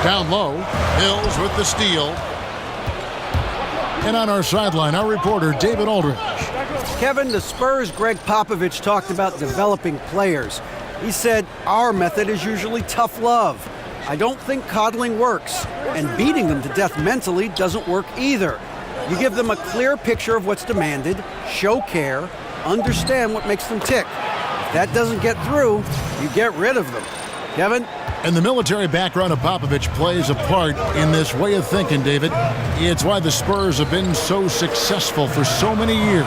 Speaker 6: Down low, Mills with the steal. And on our sideline, our reporter, David Aldridge.
Speaker 7: Kevin, the Spurs' Greg Popovich talked about developing players. He said, our method is usually tough love. I don't think coddling works, and beating them to death mentally doesn't work either. You give them a clear picture of what's demanded, show care, understand what makes them tick. If that doesn't get through, you get rid of them. Kevin?
Speaker 6: And the military background of Popovich plays a part in this way of thinking, David. It's why the Spurs have been so successful for so many years.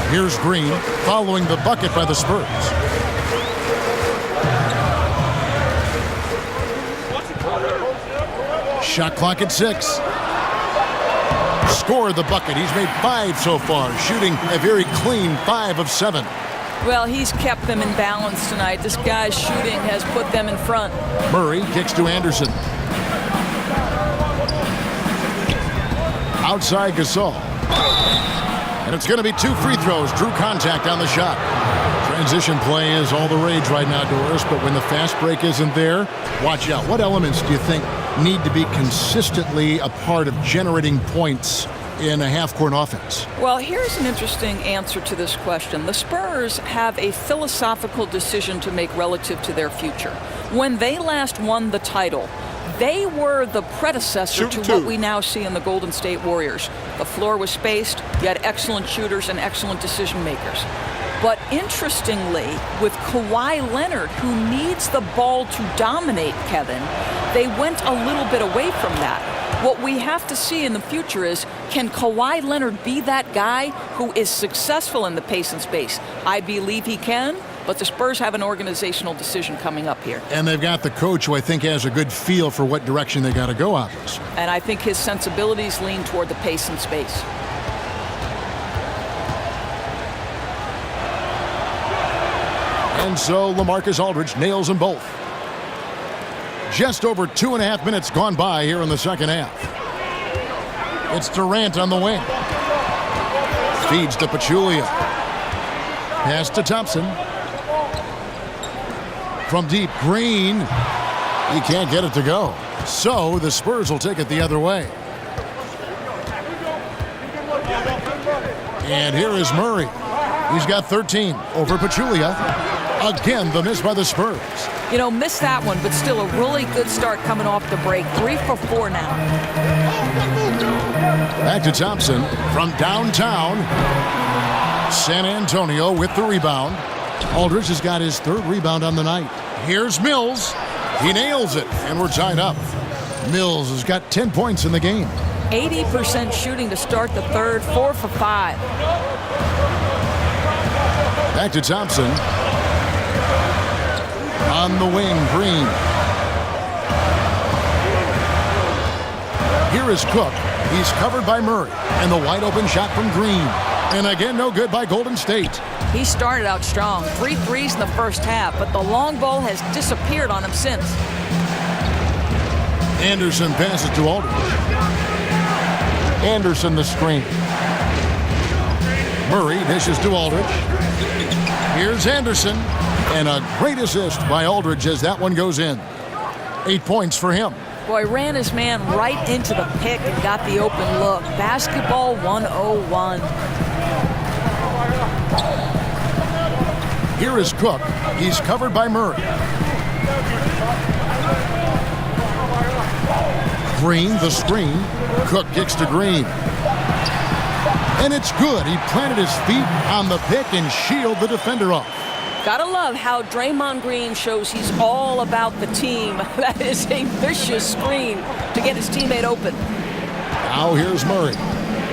Speaker 6: Here's Green following the bucket by the Spurs. Shot clock at 6. Scored the bucket. He's made 5 so far, shooting a very clean 5 of 7.
Speaker 8: Well, he's kept them in balance tonight. This guy's shooting has put them in front.
Speaker 6: Murray kicks to Anderson. Outside Gasol. And it's going to be 2 free throws. Drew contact on the shot. Transition play is all the rage right now, Doris, but when the fast break isn't there, watch out. What elements do you think need to be consistently a part of generating points in a half-court offense?
Speaker 8: Well, here's an interesting answer to this question. The Spurs have a philosophical decision to make relative to their future. When they last won the title, they were the predecessor to what we now see in the Golden State Warriors. The floor was spaced, you had excellent shooters and excellent decision makers. But interestingly, with Kawhi Leonard, who needs the ball to dominate, Kevin, they went a little bit away from that. What we have to see in the future is, can Kawhi Leonard be that guy who is successful in the pace and space? I believe he can, but the Spurs have an organizational decision coming up here.
Speaker 6: And they've got the coach who I think has a good feel for what direction they got to go on this.
Speaker 8: And I think his sensibilities lean toward the pace and space.
Speaker 6: And so LaMarcus Aldridge nails them both. Just over 2.5 minutes gone by here in the second half. It's Durant on the wing. Feeds to Pachulia. Pass to Thompson. From deep, Green. He can't get it to go. So the Spurs will take it the other way. And here is Murray. He's got 13 over Pachulia. Again, the miss by the Spurs.
Speaker 8: You know, missed that one, but still a really good start coming off the break. 3 for 4 now.
Speaker 6: Back to Thompson from downtown. San Antonio with the rebound. Aldridge has got his 3rd rebound on the night. Here's Mills. He nails it, and we're tied up. Mills has got 10 points in the game.
Speaker 8: 80% shooting to start the 3rd, 4 for 5.
Speaker 6: Back to Thompson. On the wing, Green. Here is Cook. He's covered by Murray. And the wide open shot from Green. And again, no good by Golden State.
Speaker 8: He started out strong. 3 threes in the first half, but the long ball has disappeared on him since.
Speaker 6: Anderson passes to Aldridge. Anderson the screen. Murray dishes to Aldridge. Here's Anderson. And a great assist by Aldridge as that one goes in. 8 points for him.
Speaker 8: Boy, ran his man right into the pick and got the open look. Basketball 101.
Speaker 6: Here is Cook. He's covered by Murray. Green, the screen. Cook kicks to Green. And it's good. He planted his feet on the pick and shielded the defender off.
Speaker 8: Gotta love how Draymond Green shows he's all about the team. That is a vicious screen to get his teammate open.
Speaker 6: Now here's Murray.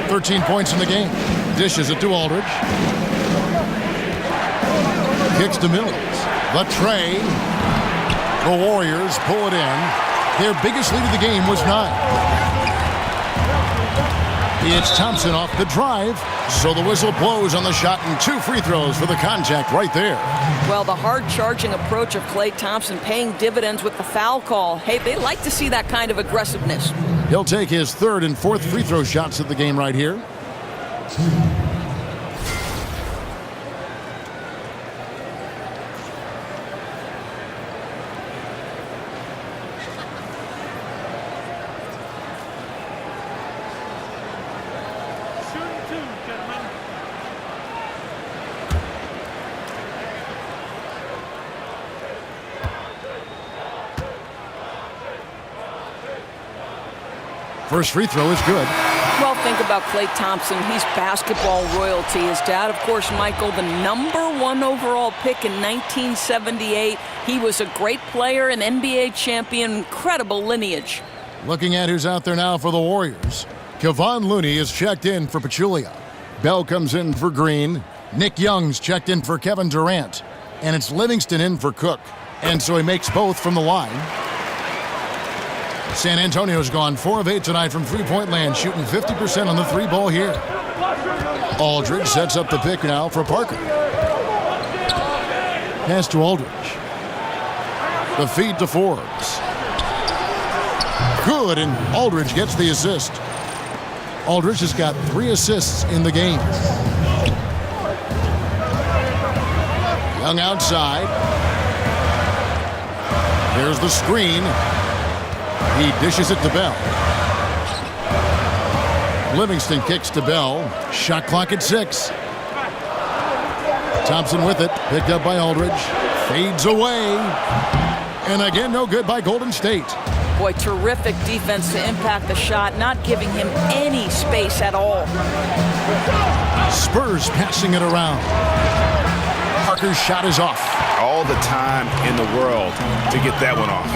Speaker 6: 13 points in the game. Dishes it to Aldridge. Kicks to Mills. The tray. The Warriors pull it in. Their biggest lead of the game was 9. It's Thompson off the drive. So the whistle blows on the shot and 2 free throws for the contact right there.
Speaker 8: Well, the hard-charging approach of Klay Thompson paying dividends with the foul call. Hey, they like to see that kind of aggressiveness.
Speaker 6: He'll take his 3rd and 4th free throw shots of the game right here. First free throw is good.
Speaker 8: Well, think about Klay Thompson. He's basketball royalty. His dad, of course, Michael, the #1 overall pick in 1978. He was a great player, an NBA champion, incredible lineage.
Speaker 6: Looking at who's out there now for the Warriors. Kevon Looney is checked in for Pachulia. Bell comes in for Green. Nick Young's checked in for Kevin Durant. And it's Livingston in for Cook. And so he makes both from the line. San Antonio's gone 4 of 8 tonight from three-point land, shooting 50% on the 3-ball here. Aldridge sets up the pick now for Parker. Pass to Aldridge. The feed to Forbes. Good, and Aldridge gets the assist. Aldridge has got 3 assists in the game. Young outside. There's the screen. He dishes it to Bell. Livingston kicks to Bell. Shot clock at 6. Thompson with it. Picked up by Aldridge. Fades away. And again, no good by Golden State.
Speaker 8: Boy, terrific defense to impact the shot, not giving him any space at all.
Speaker 6: Spurs passing it around. Parker's shot is off.
Speaker 9: All the time in the world to get that one off.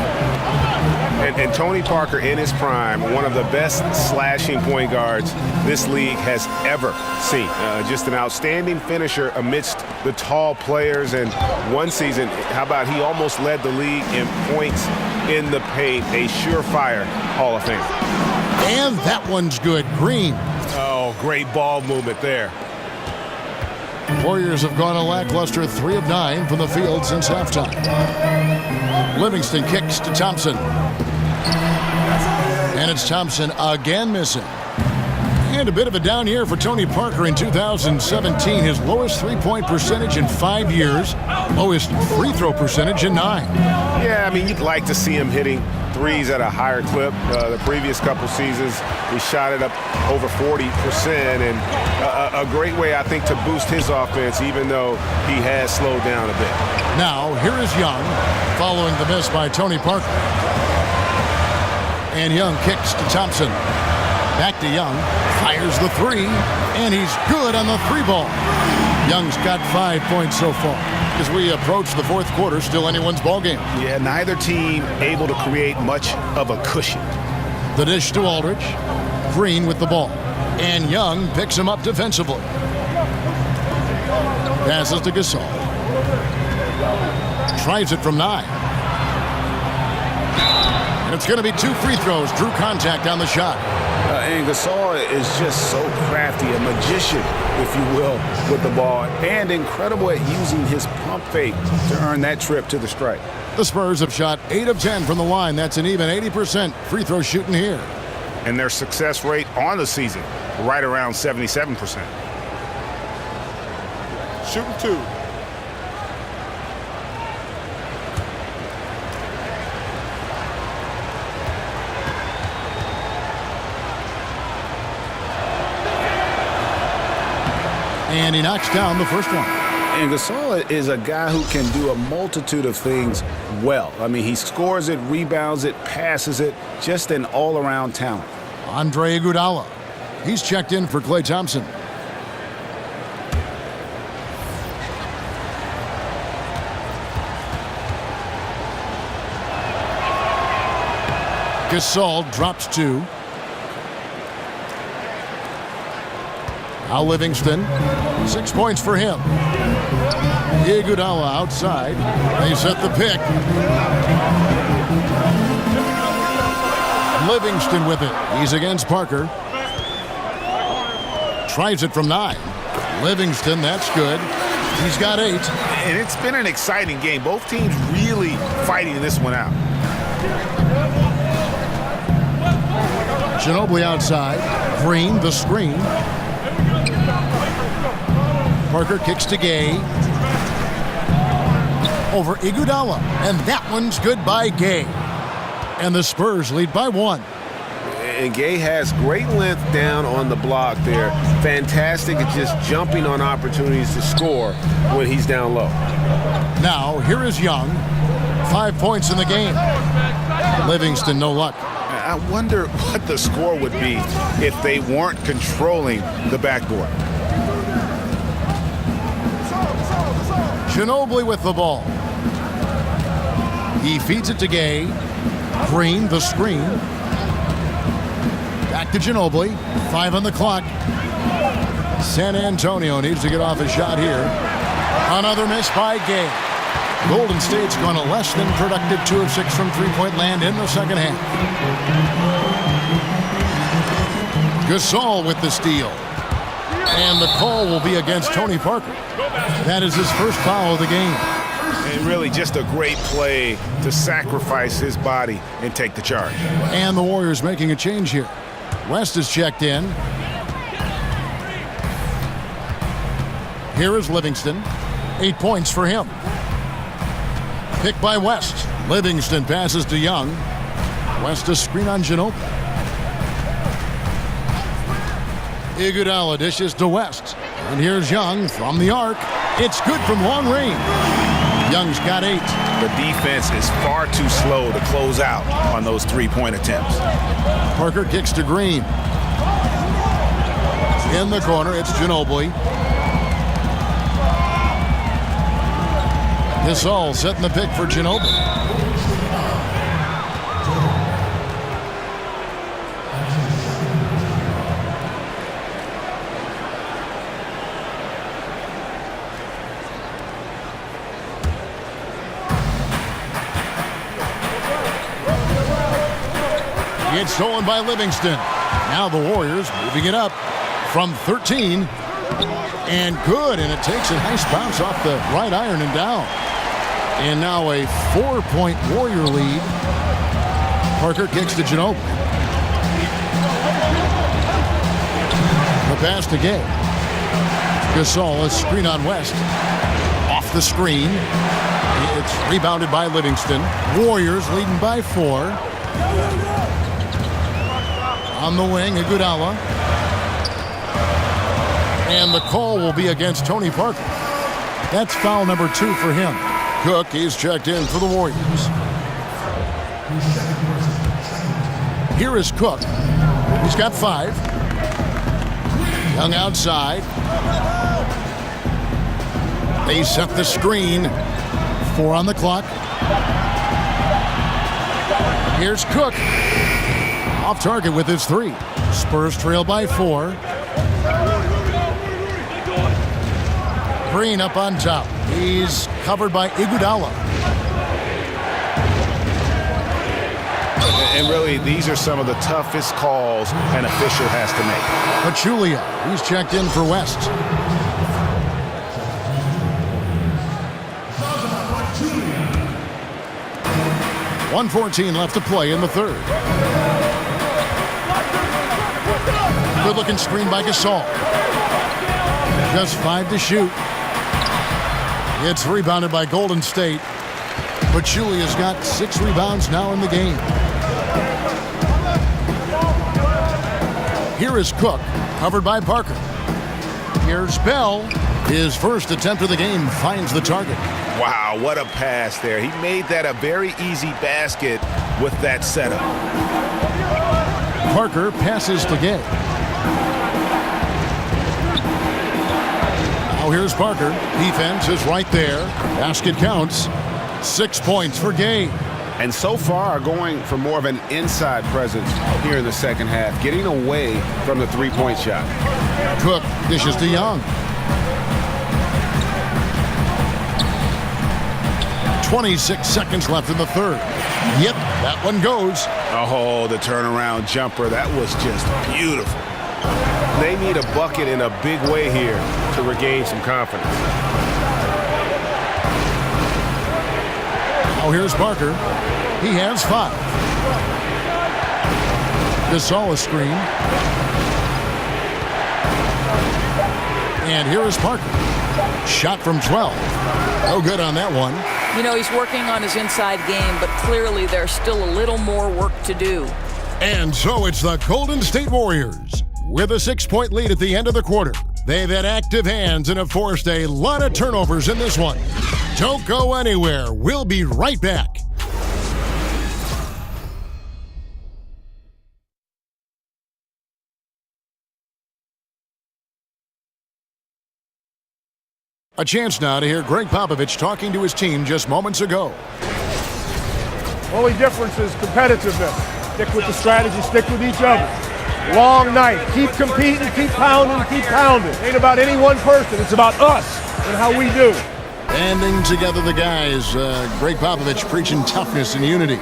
Speaker 9: And Tony Parker in his prime, one of the best slashing point guards this league has ever seen. Just an outstanding finisher amidst the tall players. And one season, how about he almost led the league in points in the paint. A surefire Hall of Fame.
Speaker 6: And that one's good. Green.
Speaker 9: Oh, great ball movement there.
Speaker 6: Warriors have gone a lackluster 3 of 9 from the field since halftime. Livingston kicks to Thompson. And it's Thompson again missing. And a bit of a down year for Tony Parker in 2017. His lowest three-point percentage in 5 years. Lowest free throw percentage in 9.
Speaker 9: Yeah, I mean, you'd like to see him hitting threes at a higher clip. The previous couple seasons, he shot it up over 40%. And a great way, I think, to boost his offense, even though he has slowed down a bit.
Speaker 6: Now, here is Young, following the miss by Tony Parker. And Young kicks to Thompson. Back to Young. Fires the 3. And he's good on the 3-ball. Young's got 5 points so far. As we approach the 4th quarter, still anyone's ballgame.
Speaker 9: Yeah, neither team able to create much of a cushion.
Speaker 6: The dish to Aldridge. Green with the ball. And Young picks him up defensively. Passes to Gasol. Tries it from 9. And it's going to be 2 free throws. Drew contact on the shot.
Speaker 11: And Gasol is just so crafty, a magician, if you will, with the ball, and incredible at using his pump fake to earn that trip to the stripe.
Speaker 6: The Spurs have shot 8 of 10 from the line. That's an even 80% free throw shooting here.
Speaker 9: And their success rate on the season, right around 77%.
Speaker 13: Shooting 2.
Speaker 6: And he knocks down the first one.
Speaker 11: And Gasol is a guy who can do a multitude of things well. I mean, he scores it, rebounds it, passes it, just an all-around talent.
Speaker 6: Andre Iguodala. He's checked in for Klay Thompson. Gasol drops 2. Now Livingston, 6 points for him. Iguodala outside. They set the pick. Livingston with it. He's against Parker. tries it from 9. Livingston, that's good. He's got 8.
Speaker 11: And it's been an exciting game. Both teams really fighting this one out.
Speaker 6: Ginobili outside. Green, the screen. Parker kicks to Gay. Over Iguodala. And that one's good by Gay. And the Spurs lead by 1.
Speaker 9: And Gay has great length down on the block there. Fantastic at just jumping on opportunities to score when he's down low.
Speaker 6: Now, here is Young. 5 points in the game. Livingston, no luck.
Speaker 11: I wonder what the score would be if they weren't controlling the backboard.
Speaker 6: Ginobili with the ball. He feeds it to Gay. Green, the screen. Back to Ginobili. 5 on the clock. San Antonio needs to get off a shot here. Another miss by Gay. Golden State's gone a less than productive 2 of 6 from three-point land in the second half. Gasol with the steal. And the call will be against Tony Parker. That is his first foul of the game.
Speaker 11: And really just a great play to sacrifice his body and take the charge.
Speaker 6: And the Warriors making a change here. West is checked in. Here is Livingston. 8 points for him. Pick by West. Livingston passes to Young. West a screen on Ginobili. Iguodala dishes to West. And here's Young from the arc. It's good from long range. Young's got 8.
Speaker 11: The defense is far too slow to close out on those three-point attempts.
Speaker 6: Parker kicks to Green. In the corner, it's Ginobili. Gasol setting the pick for Ginobili. It's stolen by Livingston. Now the Warriors moving it up from 13. And good, and it takes a nice bounce off the right iron and down. And now a 4-point Warrior lead. Parker kicks to Ginobili. The pass to Gay. Gasol, a screen on West. Off the screen. It's rebounded by Livingston. Warriors leading by 4. On the wing, Iguodala. And the call will be against Tony Parker. That's foul number 2 for him. Cook, he's checked in for the Warriors. Here is Cook. He's got 5. Young outside. They set the screen. 4 on the clock. Here's Cook. Off target with his 3. Spurs trail by 4. Green up on top. He's covered by Iguodala.
Speaker 11: And really, these are some of the toughest calls an official has to make.
Speaker 6: Pachulia, he's checked in for West. .114 left to play in the third. Good-looking screen by Gasol. Just 5 to shoot. It's rebounded by Golden State. Pachulia's got 6 rebounds now in the game. Here is Cook, covered by Parker. Here's Bell. His first attempt of the game finds the target.
Speaker 11: Wow, what a pass there. He made that a very easy basket with that setup.
Speaker 6: Parker passes to Gay. Now here's Parker. Defense is right there. Basket counts. 6 points for Gay.
Speaker 9: And so far are going for more of an inside presence here in the second half, getting away from the three-point shot.
Speaker 6: Cook dishes to Young. 26 seconds left in the third. Yep, that one goes.
Speaker 11: Oh, the turnaround jumper. That was just beautiful.
Speaker 9: they need a bucket in a big way here to regain some confidence.
Speaker 6: Oh, here's Parker. He has 5. Gasol a screen. And here is Parker. Shot from 12. No good on that one.
Speaker 8: You know, he's working on his inside game, but clearly there's still a little more work to do.
Speaker 6: And so it's the Golden State Warriors with a 6-point lead at the end of the quarter. They've had active hands and have forced a lot of turnovers in this one. Don't go anywhere. We'll be right back. A chance now to hear Greg Popovich talking to his team just moments ago.
Speaker 14: Only difference is competitiveness. Stick with the strategy, stick with each other. Long night. Keep competing, keep pounding, keep pounding. It ain't about any one person. It's about us and how we do.
Speaker 6: Banding together the guys. Greg Popovich preaching toughness and unity.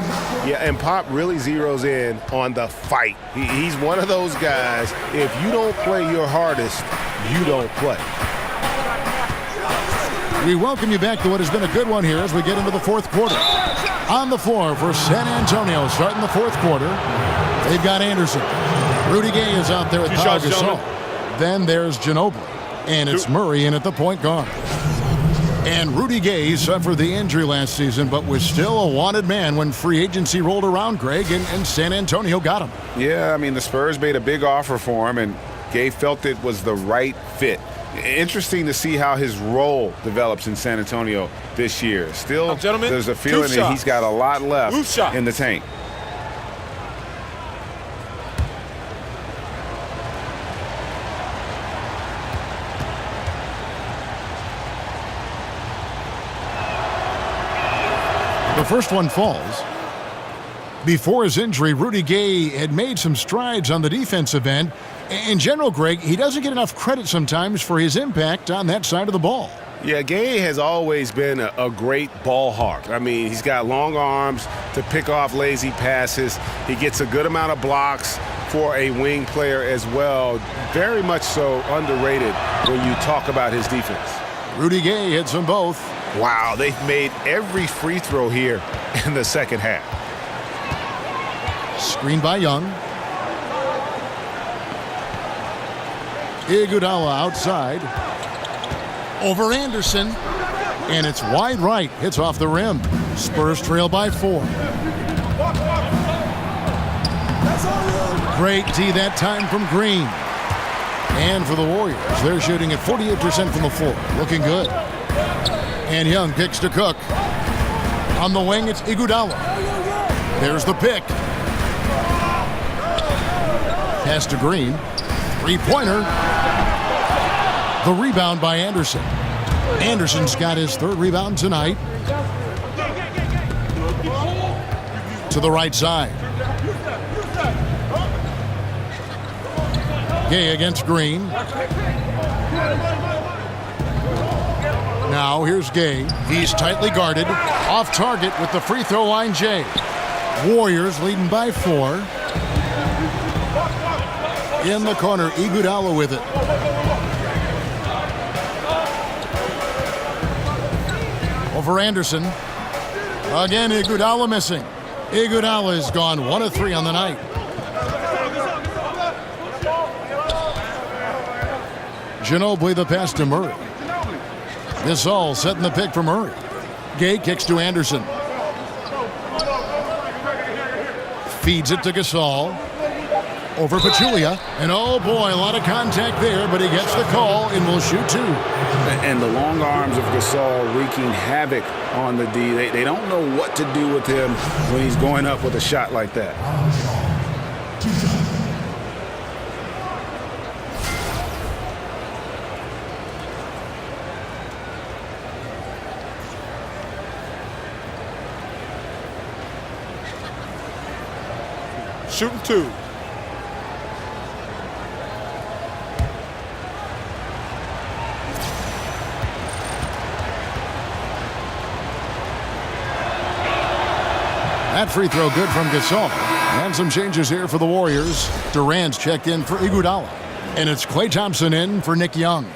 Speaker 9: Yeah, and Pop really zeroes in on the fight. He's one of those guys, if you don't play your hardest, you don't play.
Speaker 6: We welcome you back to what has been a good one here as we get into the fourth quarter. On the floor for San Antonio starting the fourth quarter, they've got Anderson. Rudy Gay is out there with Pau Gasol. Then there's Ginobili, and it's Murray in at the point guard. And Rudy Gay suffered the injury last season, but was still a wanted man when free agency rolled around, Greg, and San Antonio got him.
Speaker 11: Yeah, I mean, the Spurs made a big offer for him, and Gay felt it was the right fit. Interesting to see how his role develops in San Antonio this year. Still, there's a feeling that he's got a lot left in the tank.
Speaker 6: The first one falls. Before his injury, Rudy Gay had made some strides on the defensive end. In general, Greg, he doesn't get enough credit sometimes for his impact on that side of the ball.
Speaker 9: Yeah, Gay has always been a great ball hawk. I mean, he's got long arms to pick off lazy passes. He gets a good amount of blocks for a wing player as well. Very much so underrated when you talk about his defense.
Speaker 6: Rudy Gay hits them both.
Speaker 9: Wow, they've made every free throw here in the second half.
Speaker 6: Screen by Young. Iguodala outside. Over Anderson. And it's wide right. Hits off the rim. Spurs trail by 4. Great D that time from Green. And for the Warriors, they're shooting at 48% from the floor. Looking good. And Young kicks to Cook. On the wing, it's Iguodala. There's the pick. Pass to Green. Three-pointer. The rebound by Anderson. Anderson's got his third rebound tonight. To the right side. Gay against Green. Now here's Gay. He's tightly guarded. Off target with the free throw line, Jay. Warriors leading by 4. In the corner, Iguodala with it. Over Anderson. Again, Iguodala missing. Iguodala has gone 1 of 3 on the night. Ginobili the pass to Murray. Gasol setting the pick for Murray. Gay kicks to Anderson. Feeds it to Gasol. Over Pachulia. And oh boy, a lot of contact there, but he gets the call and will shoot 2.
Speaker 11: And the long arms of Gasol wreaking havoc on the D. They don't know what to do with him when he's going up with a shot like that.
Speaker 10: Shooting 2.
Speaker 6: That free throw good from Gasol. And some changes here for the Warriors. Durant's checked in for Iguodala. And it's Klay Thompson in for Nick Young.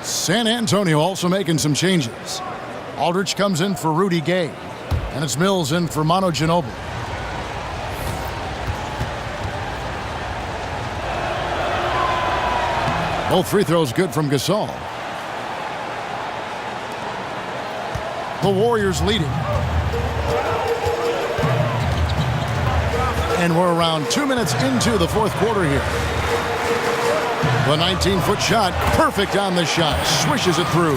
Speaker 6: San Antonio also making some changes. Aldridge comes in for Rudy Gay. And it's Mills in for Manu Ginobili. Both free throws good from Gasol. The Warriors leading. And we're around 2 minutes into the fourth quarter here. The 19-foot shot, perfect on the shot, swishes it through.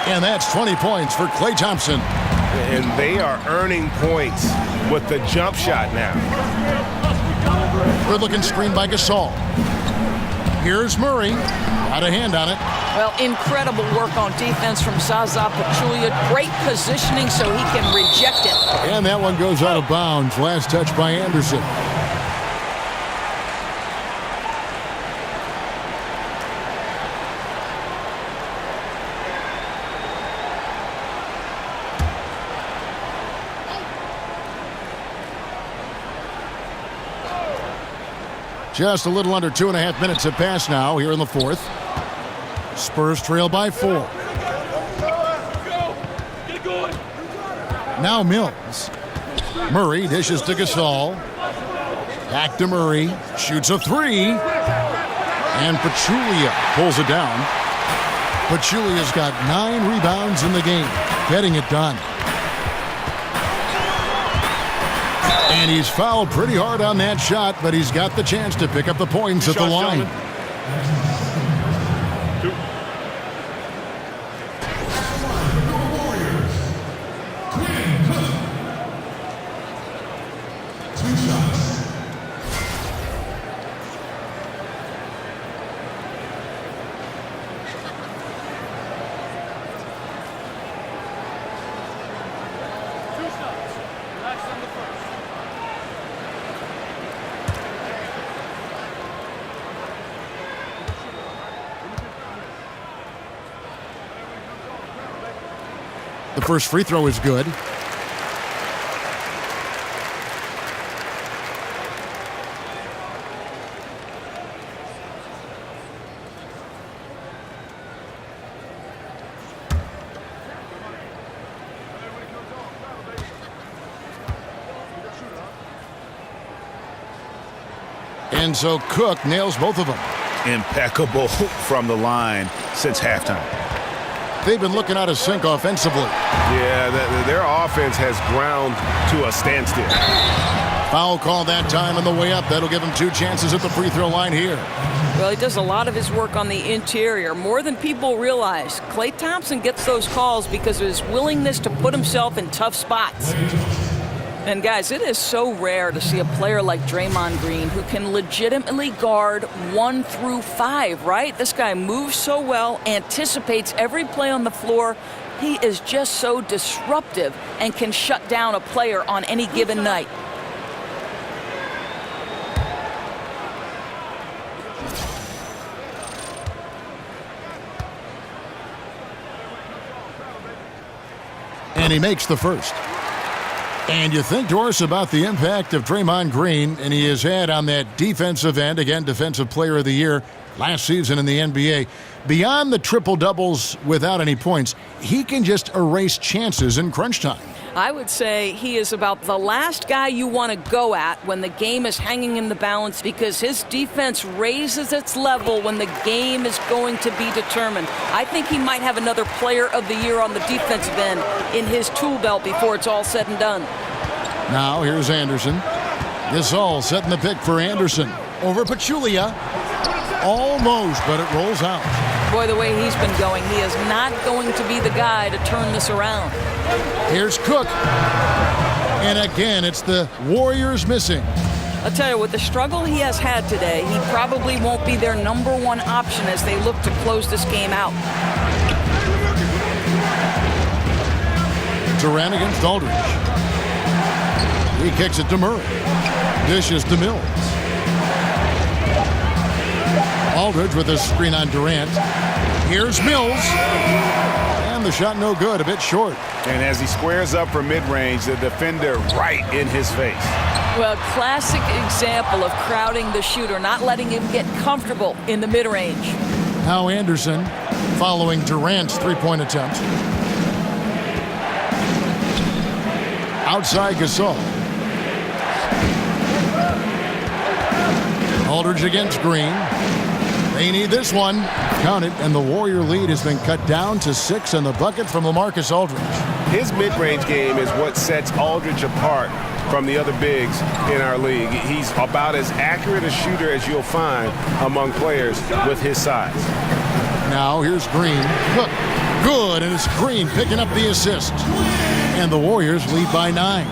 Speaker 6: And that's 20 points for Klay Thompson.
Speaker 9: And they are earning points with the jump shot now.
Speaker 6: Good-looking screen by Gasol. Here's Murray. Got a hand on it.
Speaker 8: Well, incredible work on defense from Zaza Pachulia. Great positioning so he can reject it.
Speaker 6: And that one goes out of bounds. Last touch by Anderson. Just a little under 2.5 minutes have passed now here in the fourth. Spurs trail by 4. Now Mills. Murray dishes to Gasol. Back to Murray. Shoots a 3. And Pachulia pulls it down. Pachulia's got 9 rebounds in the game. Getting it done. And he's fouled pretty hard on that shot, but he's got the chance to pick up the points at the line. The first free throw is good. And so Cook nails both of them.
Speaker 11: Impeccable from the line since halftime.
Speaker 6: They've been looking out of sync offensively.
Speaker 9: Yeah, their offense has ground to a standstill.
Speaker 6: Foul call that time on the way up. That'll give him 2 chances at the free throw line here.
Speaker 8: Well, he does a lot of his work on the interior, more than people realize. Klay Thompson gets those calls because of his willingness to put himself in tough spots. And guys, it is so rare to see a player like Draymond Green who can legitimately guard 1 through 5, right? This guy moves so well, anticipates every play on the floor. He is just so disruptive and can shut down a player on any given night.
Speaker 6: And he makes the first. And you think, Doris, about the impact of Draymond Green, and he has had on that defensive end, again, Defensive Player of the Year last season in the NBA. Beyond the triple-doubles without any points, he can just erase chances in crunch time.
Speaker 8: I would say he is about the last guy you want to go at when the game is hanging in the balance because his defense raises its level when the game is going to be determined. I think he might have another Player of the Year on the defensive end in his tool belt before it's all said and done.
Speaker 6: Now here's Anderson. Gasol setting the pick for Anderson. Over Pachulia. Almost, but it rolls out.
Speaker 8: Boy, the way he's been going, he is not going to be the guy to turn this around.
Speaker 6: Here's Cook. And again, it's the Warriors missing.
Speaker 8: I'll tell you, with the struggle he has had today, he probably won't be their #1 option as they look to close this game out.
Speaker 6: Durant against Aldridge. He kicks it to Murray. Dishes to Mills. Aldridge with a screen on Durant. Here's Mills. And the shot no good, a bit short.
Speaker 9: And as he squares up for mid-range, the defender right in his face.
Speaker 8: Well, classic example of crowding the shooter, not letting him get comfortable in the mid-range.
Speaker 6: Now Anderson following Durant's three-point attempt. Outside Gasol. Aldridge against Green. They need this one. Count it, and the Warrior lead has been cut down to 6 in the bucket from LaMarcus Aldridge.
Speaker 9: His mid-range game is what sets Aldridge apart from the other bigs in our league. He's about as accurate a shooter as you'll find among players with his size.
Speaker 6: Now here's Green. Look, good, and it's Green picking up the assist. And the Warriors lead by 9.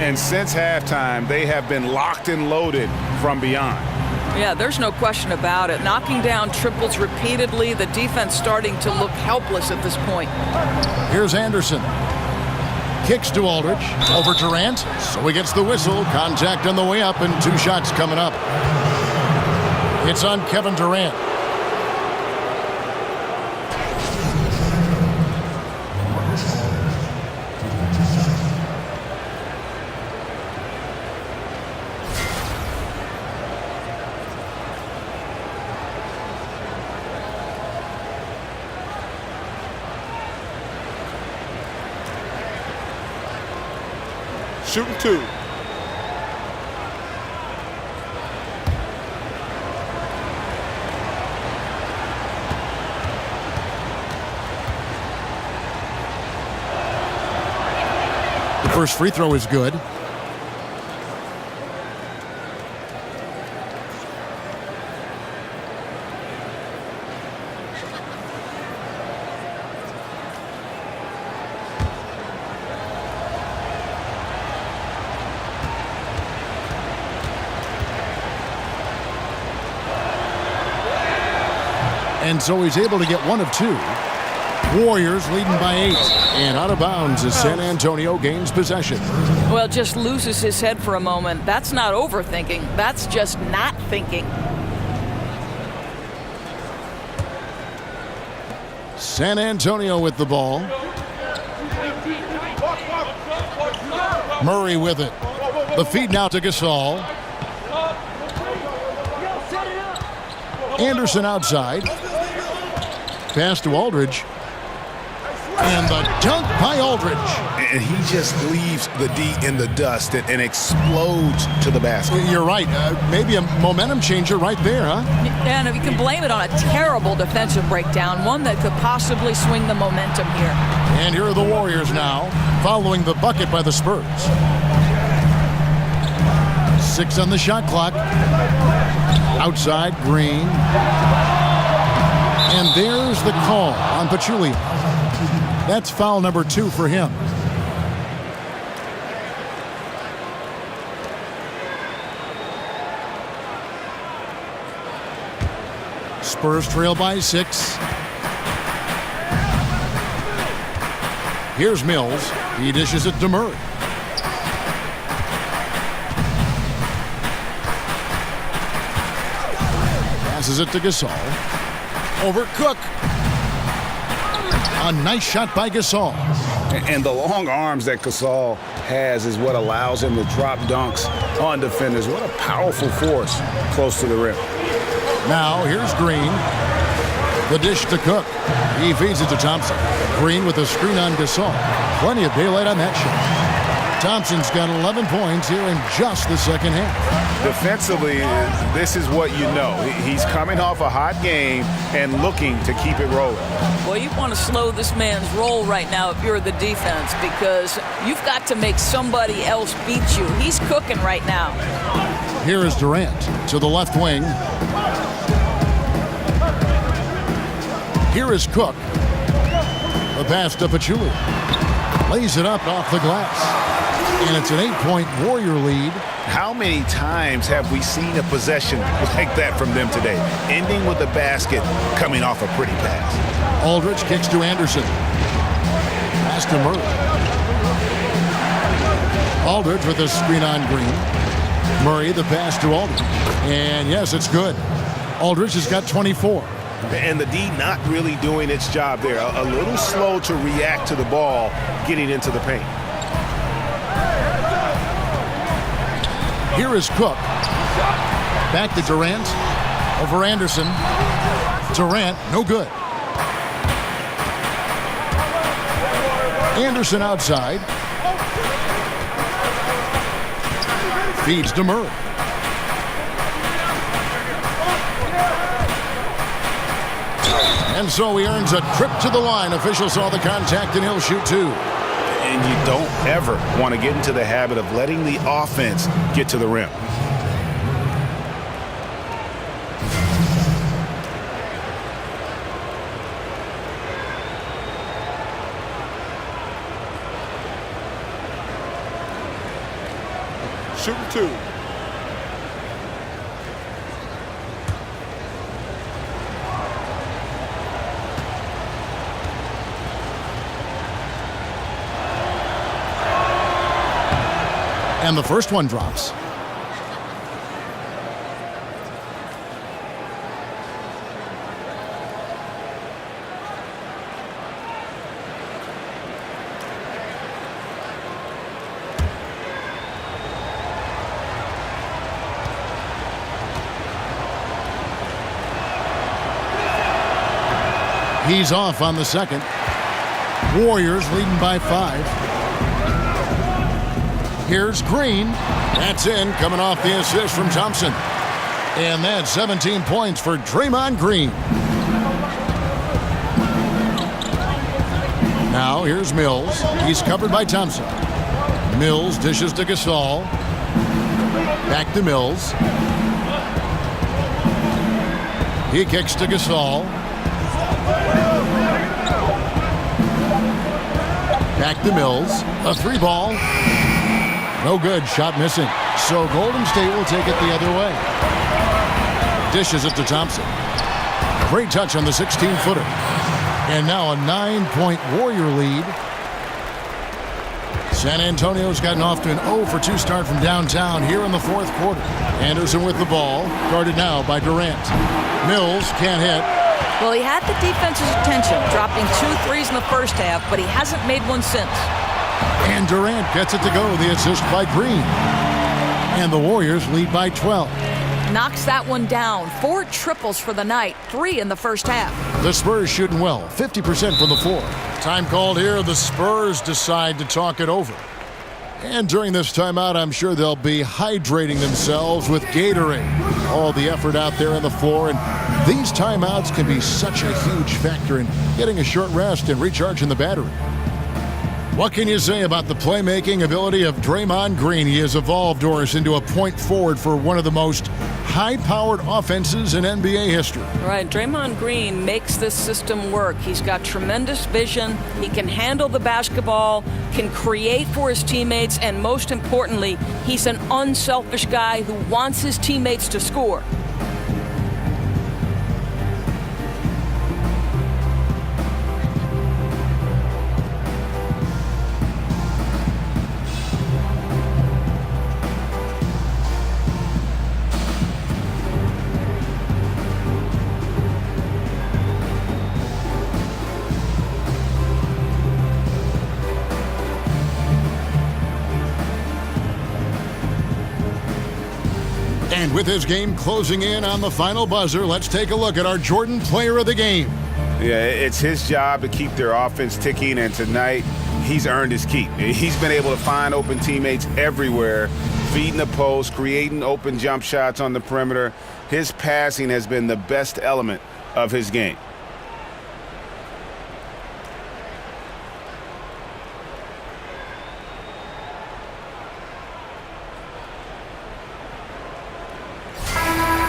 Speaker 11: And since halftime, they have been locked and loaded from beyond.
Speaker 8: Yeah, there's no question about it. Knocking down triples repeatedly, the defense starting to look helpless at this point.
Speaker 6: Here's Anderson. Kicks to Aldridge. Over Durant. So he gets the whistle. Contact on the way up, and 2 shots coming up. It's on Kevin Durant.
Speaker 10: Shooting 2.
Speaker 6: The first free throw is good. And so he's able to get 1 of 2. Warriors leading by 8. And out of bounds as San Antonio gains possession.
Speaker 8: Well, just loses his head for a moment. That's not overthinking. That's just not thinking.
Speaker 6: San Antonio with the ball. Murray with it. The feed now to Gasol. Anderson outside. Pass to Aldridge. And the dunk by Aldridge.
Speaker 11: And he just leaves the D in the dust and explodes to the basket.
Speaker 6: You're right. Maybe a momentum changer right there, huh?
Speaker 8: And if you can blame it on a terrible defensive breakdown, one that could possibly swing the momentum here.
Speaker 6: And here are the Warriors now, following the bucket by the Spurs. 6 on the shot clock. Outside, Green. And there's the call on Pachulia. That's foul number 2 for him. Spurs trail by 6. Here's Mills. He dishes it to Murray. Passes it to Gasol. Over Cook. A nice shot by Gasol.
Speaker 11: And the long arms that Gasol has is what allows him to drop dunks on defenders. What a powerful force close to the rim.
Speaker 6: Now here's Green. The dish to Cook. He feeds it to Thompson. Green with a screen on Gasol. Plenty of daylight on that shot. Thompson's got 11 points here in just the second half.
Speaker 9: Defensively, this is what you know. He's coming off a hot game and looking to keep it rolling.
Speaker 8: Well, you want to slow this man's roll right now if you're the defense, because you've got to make somebody else beat you. He's cooking right now.
Speaker 6: Here is Durant to the left wing. Here is Cook. The pass to Pachulia. Lays it up off the glass. And it's an 8-point Warrior lead.
Speaker 11: How many times have we seen a possession like that from them today? Ending with a basket, coming off a pretty pass.
Speaker 6: Aldridge kicks to Anderson. Pass to Murray. Aldridge with a screen on Green. Murray the pass to Aldridge. And yes, it's good. Aldridge has got 24.
Speaker 9: And the D not really doing its job there. A little slow to react to the ball getting into the paint.
Speaker 6: Here is Cook. Back to Durant. Over Anderson. Durant, no good. Anderson outside. Feeds to Murray. And so he earns a trip to the line. Official saw the contact and he'll shoot two.
Speaker 11: And you don't ever want to get into the habit of letting the offense get to the rim.
Speaker 4: Shooting two.
Speaker 6: And the first one drops. He's off on the second. Warriors leading by 5. Here's Green. That's in, coming off the assist from Thompson. And that's 17 points for Draymond Green. Now here's Mills. He's covered by Thompson. Mills dishes to Gasol. Back to Mills. He kicks to Gasol. Back to Mills. A 3-ball. No good. Shot missing. So Golden State will take it the other way. Dishes it to Thompson. Great touch on the 16-footer. And now a 9-point Warrior lead. San Antonio's gotten off to an 0-for-2 start from downtown here in the fourth quarter. Anderson with the ball. Guarded now by Durant. Mills can't hit.
Speaker 8: Well, he had the defense's attention, dropping 2 threes in the first half, but he hasn't made one since.
Speaker 6: And Durant gets it to go. The assist by Green. And the Warriors lead by 12.
Speaker 8: Knocks that one down. 4 triples for the night, 3 in the first half.
Speaker 6: The Spurs shooting well, 50% from the floor. Time called here. The Spurs decide to talk it over. And during this timeout, I'm sure they'll be hydrating themselves with Gatorade. All the effort out there on the floor. And these timeouts can be such a huge factor in getting a short rest and recharging the battery. What can you say about the playmaking ability of Draymond Green? He has evolved, Doris, into a point forward for one of the most high-powered offenses in NBA history.
Speaker 8: Right, Draymond Green makes this system work. He's got tremendous vision. He can handle the basketball, can create for his teammates, and most importantly, he's an unselfish guy who wants his teammates to score.
Speaker 6: And with his game closing in on the final buzzer, let's take a look at our Jordan Player of the Game.
Speaker 11: Yeah, it's his job to keep their offense ticking, and tonight he's earned his keep. He's been able to find open teammates everywhere, feeding the post, creating open jump shots on the perimeter. His passing has been the best element of his game.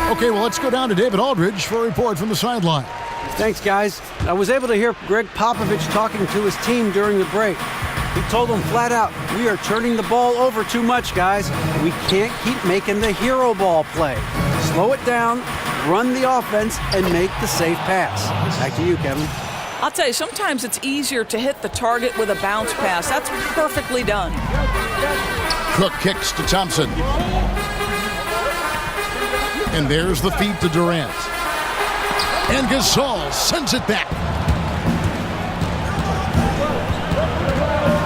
Speaker 6: Okay, well, let's go down to David Aldridge for a report from the sideline.
Speaker 7: Thanks, guys. I was able to hear Greg Popovich talking to his team during the break. He told them flat out, we are turning the ball over too much, guys. We can't keep making the hero ball play. Slow it down, run the offense, and make the safe pass. Back to you, Kevin.
Speaker 8: I'll tell you, sometimes it's easier to hit the target with a bounce pass. That's perfectly done.
Speaker 6: Cook kicks to Thompson. And there's the feed to Durant. And Gasol sends it back.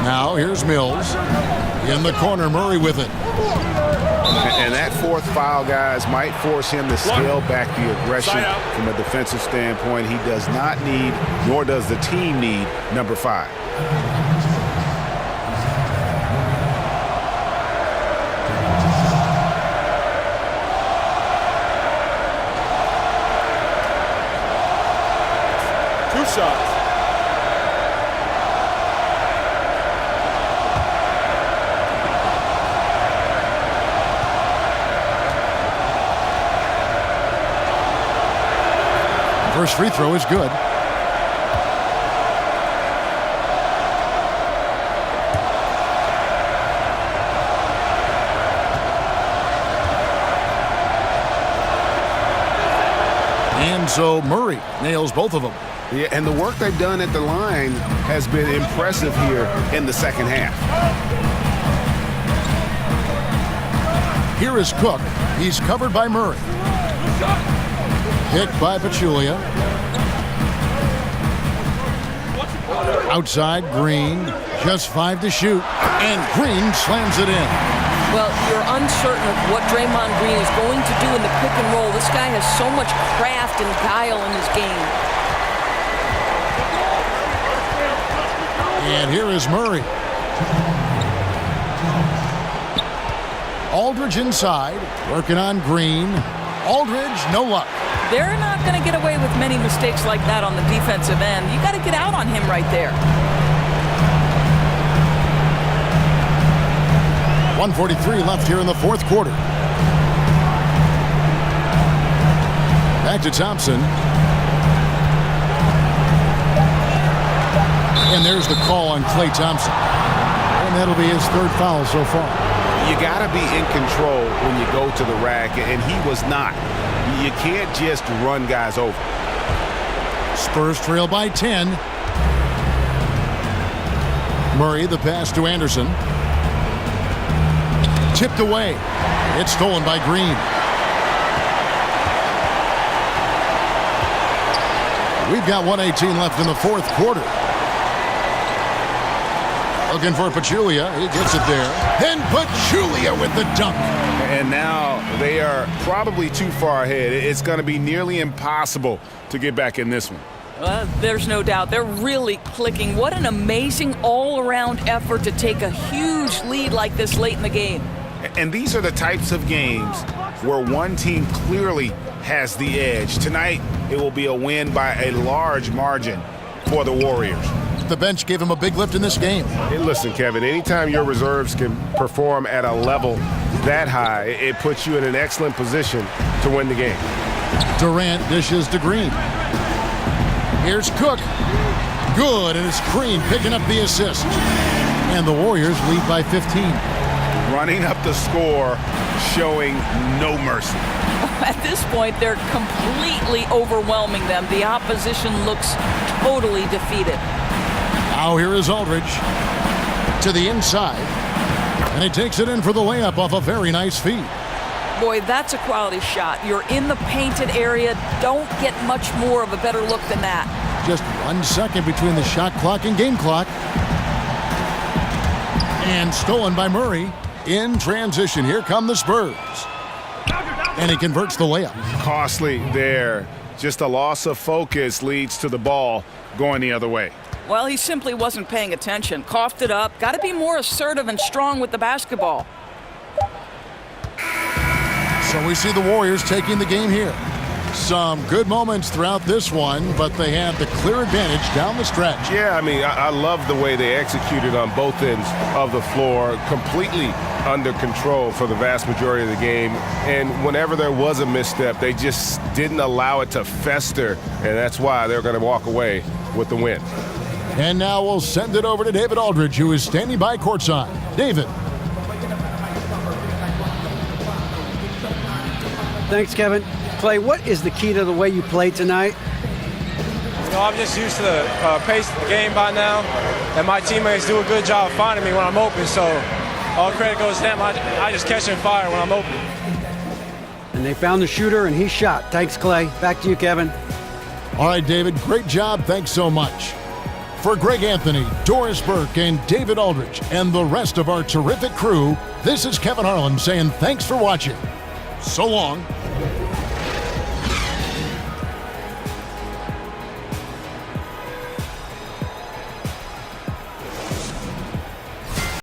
Speaker 6: Now here's Mills. In the corner, Murray with it.
Speaker 11: And that fourth foul, guys, might force him to scale back the aggression from a defensive standpoint. He does not need, nor does the team need, number 5.
Speaker 10: Two shots.
Speaker 6: First free throw is good. And so Murray nails both of them.
Speaker 11: Yeah, and the work they've done at the line has been impressive here in the second half.
Speaker 6: Here is Cook. He's covered by Murray. Hit by Pachulia. Outside, Green. Just 5 to shoot. And Green slams it in.
Speaker 8: Well, you're uncertain of what Draymond Green is going to do in the pick and roll. This guy has so much craft and guile in his game.
Speaker 6: And here is Murray. Aldridge inside, working on Green. Aldridge, no luck.
Speaker 8: They're not going to get away with many mistakes like that on the defensive end. You got to get out on him right there.
Speaker 6: 1:43 left here in the fourth quarter. Back to Thompson. And there's the call on Klay Thompson. And that'll be his third foul so far.
Speaker 11: You got to be in control when you go to the rack, and he was not. You can't just run guys over.
Speaker 6: Spurs trail by 10. Murray, the pass to Anderson. Tipped away. It's stolen by Green. We've got 1:18 left in the fourth quarter. Looking for Pachulia. He gets it there. And Pachulia with the dunk.
Speaker 11: And now they are probably too far ahead. It's going to be nearly impossible to get back in this one.
Speaker 8: There's no doubt. They're really clicking. What an amazing all-around effort to take a huge lead like this late in the game.
Speaker 11: And these are the types of games where one team clearly has the edge. Tonight, it will be a win by a large margin for the Warriors.
Speaker 6: The bench gave him a big lift in this game.
Speaker 9: Hey, listen, Kevin, anytime your reserves can perform at a level that high, it puts you in an excellent position to win the game.
Speaker 6: Durant dishes to Green. Here's Cook. Good, and it's Green picking up the assist. And the Warriors lead by 15.
Speaker 11: Running up the score, showing no mercy.
Speaker 8: At this point, they're completely overwhelming them. The opposition looks totally defeated.
Speaker 6: Now here is Aldridge to the inside. And he takes it in for the layup off a very nice feed.
Speaker 8: Boy, that's a quality shot. You're in the painted area. Don't get much more of a better look than that.
Speaker 6: Just 1 second between the shot clock and game clock. And stolen by Murray. In transition, here come the Spurs. And he converts the layup.
Speaker 9: Costly there. Just a loss of focus leads to the ball going the other way.
Speaker 8: Well, he simply wasn't paying attention. Coughed it up. Got to be more assertive and strong with the basketball.
Speaker 6: So we see the Warriors taking the game here. Some good moments throughout this one, but they had the clear advantage down the stretch.
Speaker 9: Yeah, I mean, I love the way they executed on both ends of the floor, completely under control for the vast majority of the game. And whenever there was a misstep, they just didn't allow it to fester, and that's why they're going to walk away with the win.
Speaker 6: And now we'll send it over to David Aldridge, who is standing by courtside. David.
Speaker 7: Thanks, Kevin. Klay, what is the key to the way you played tonight?
Speaker 10: You know, I'm just used to the pace of the game by now, and my teammates do a good job of finding me when I'm open, so all credit goes to them. I just catch and fire when I'm open.
Speaker 7: And they found the shooter, and he shot. Thanks, Klay. Back to you, Kevin.
Speaker 6: All right, David, great job. Thanks so much. For Greg Anthony, Doris Burke, and David Aldridge, and the rest of our terrific crew, this is Kevin Harlan saying thanks for watching. So long.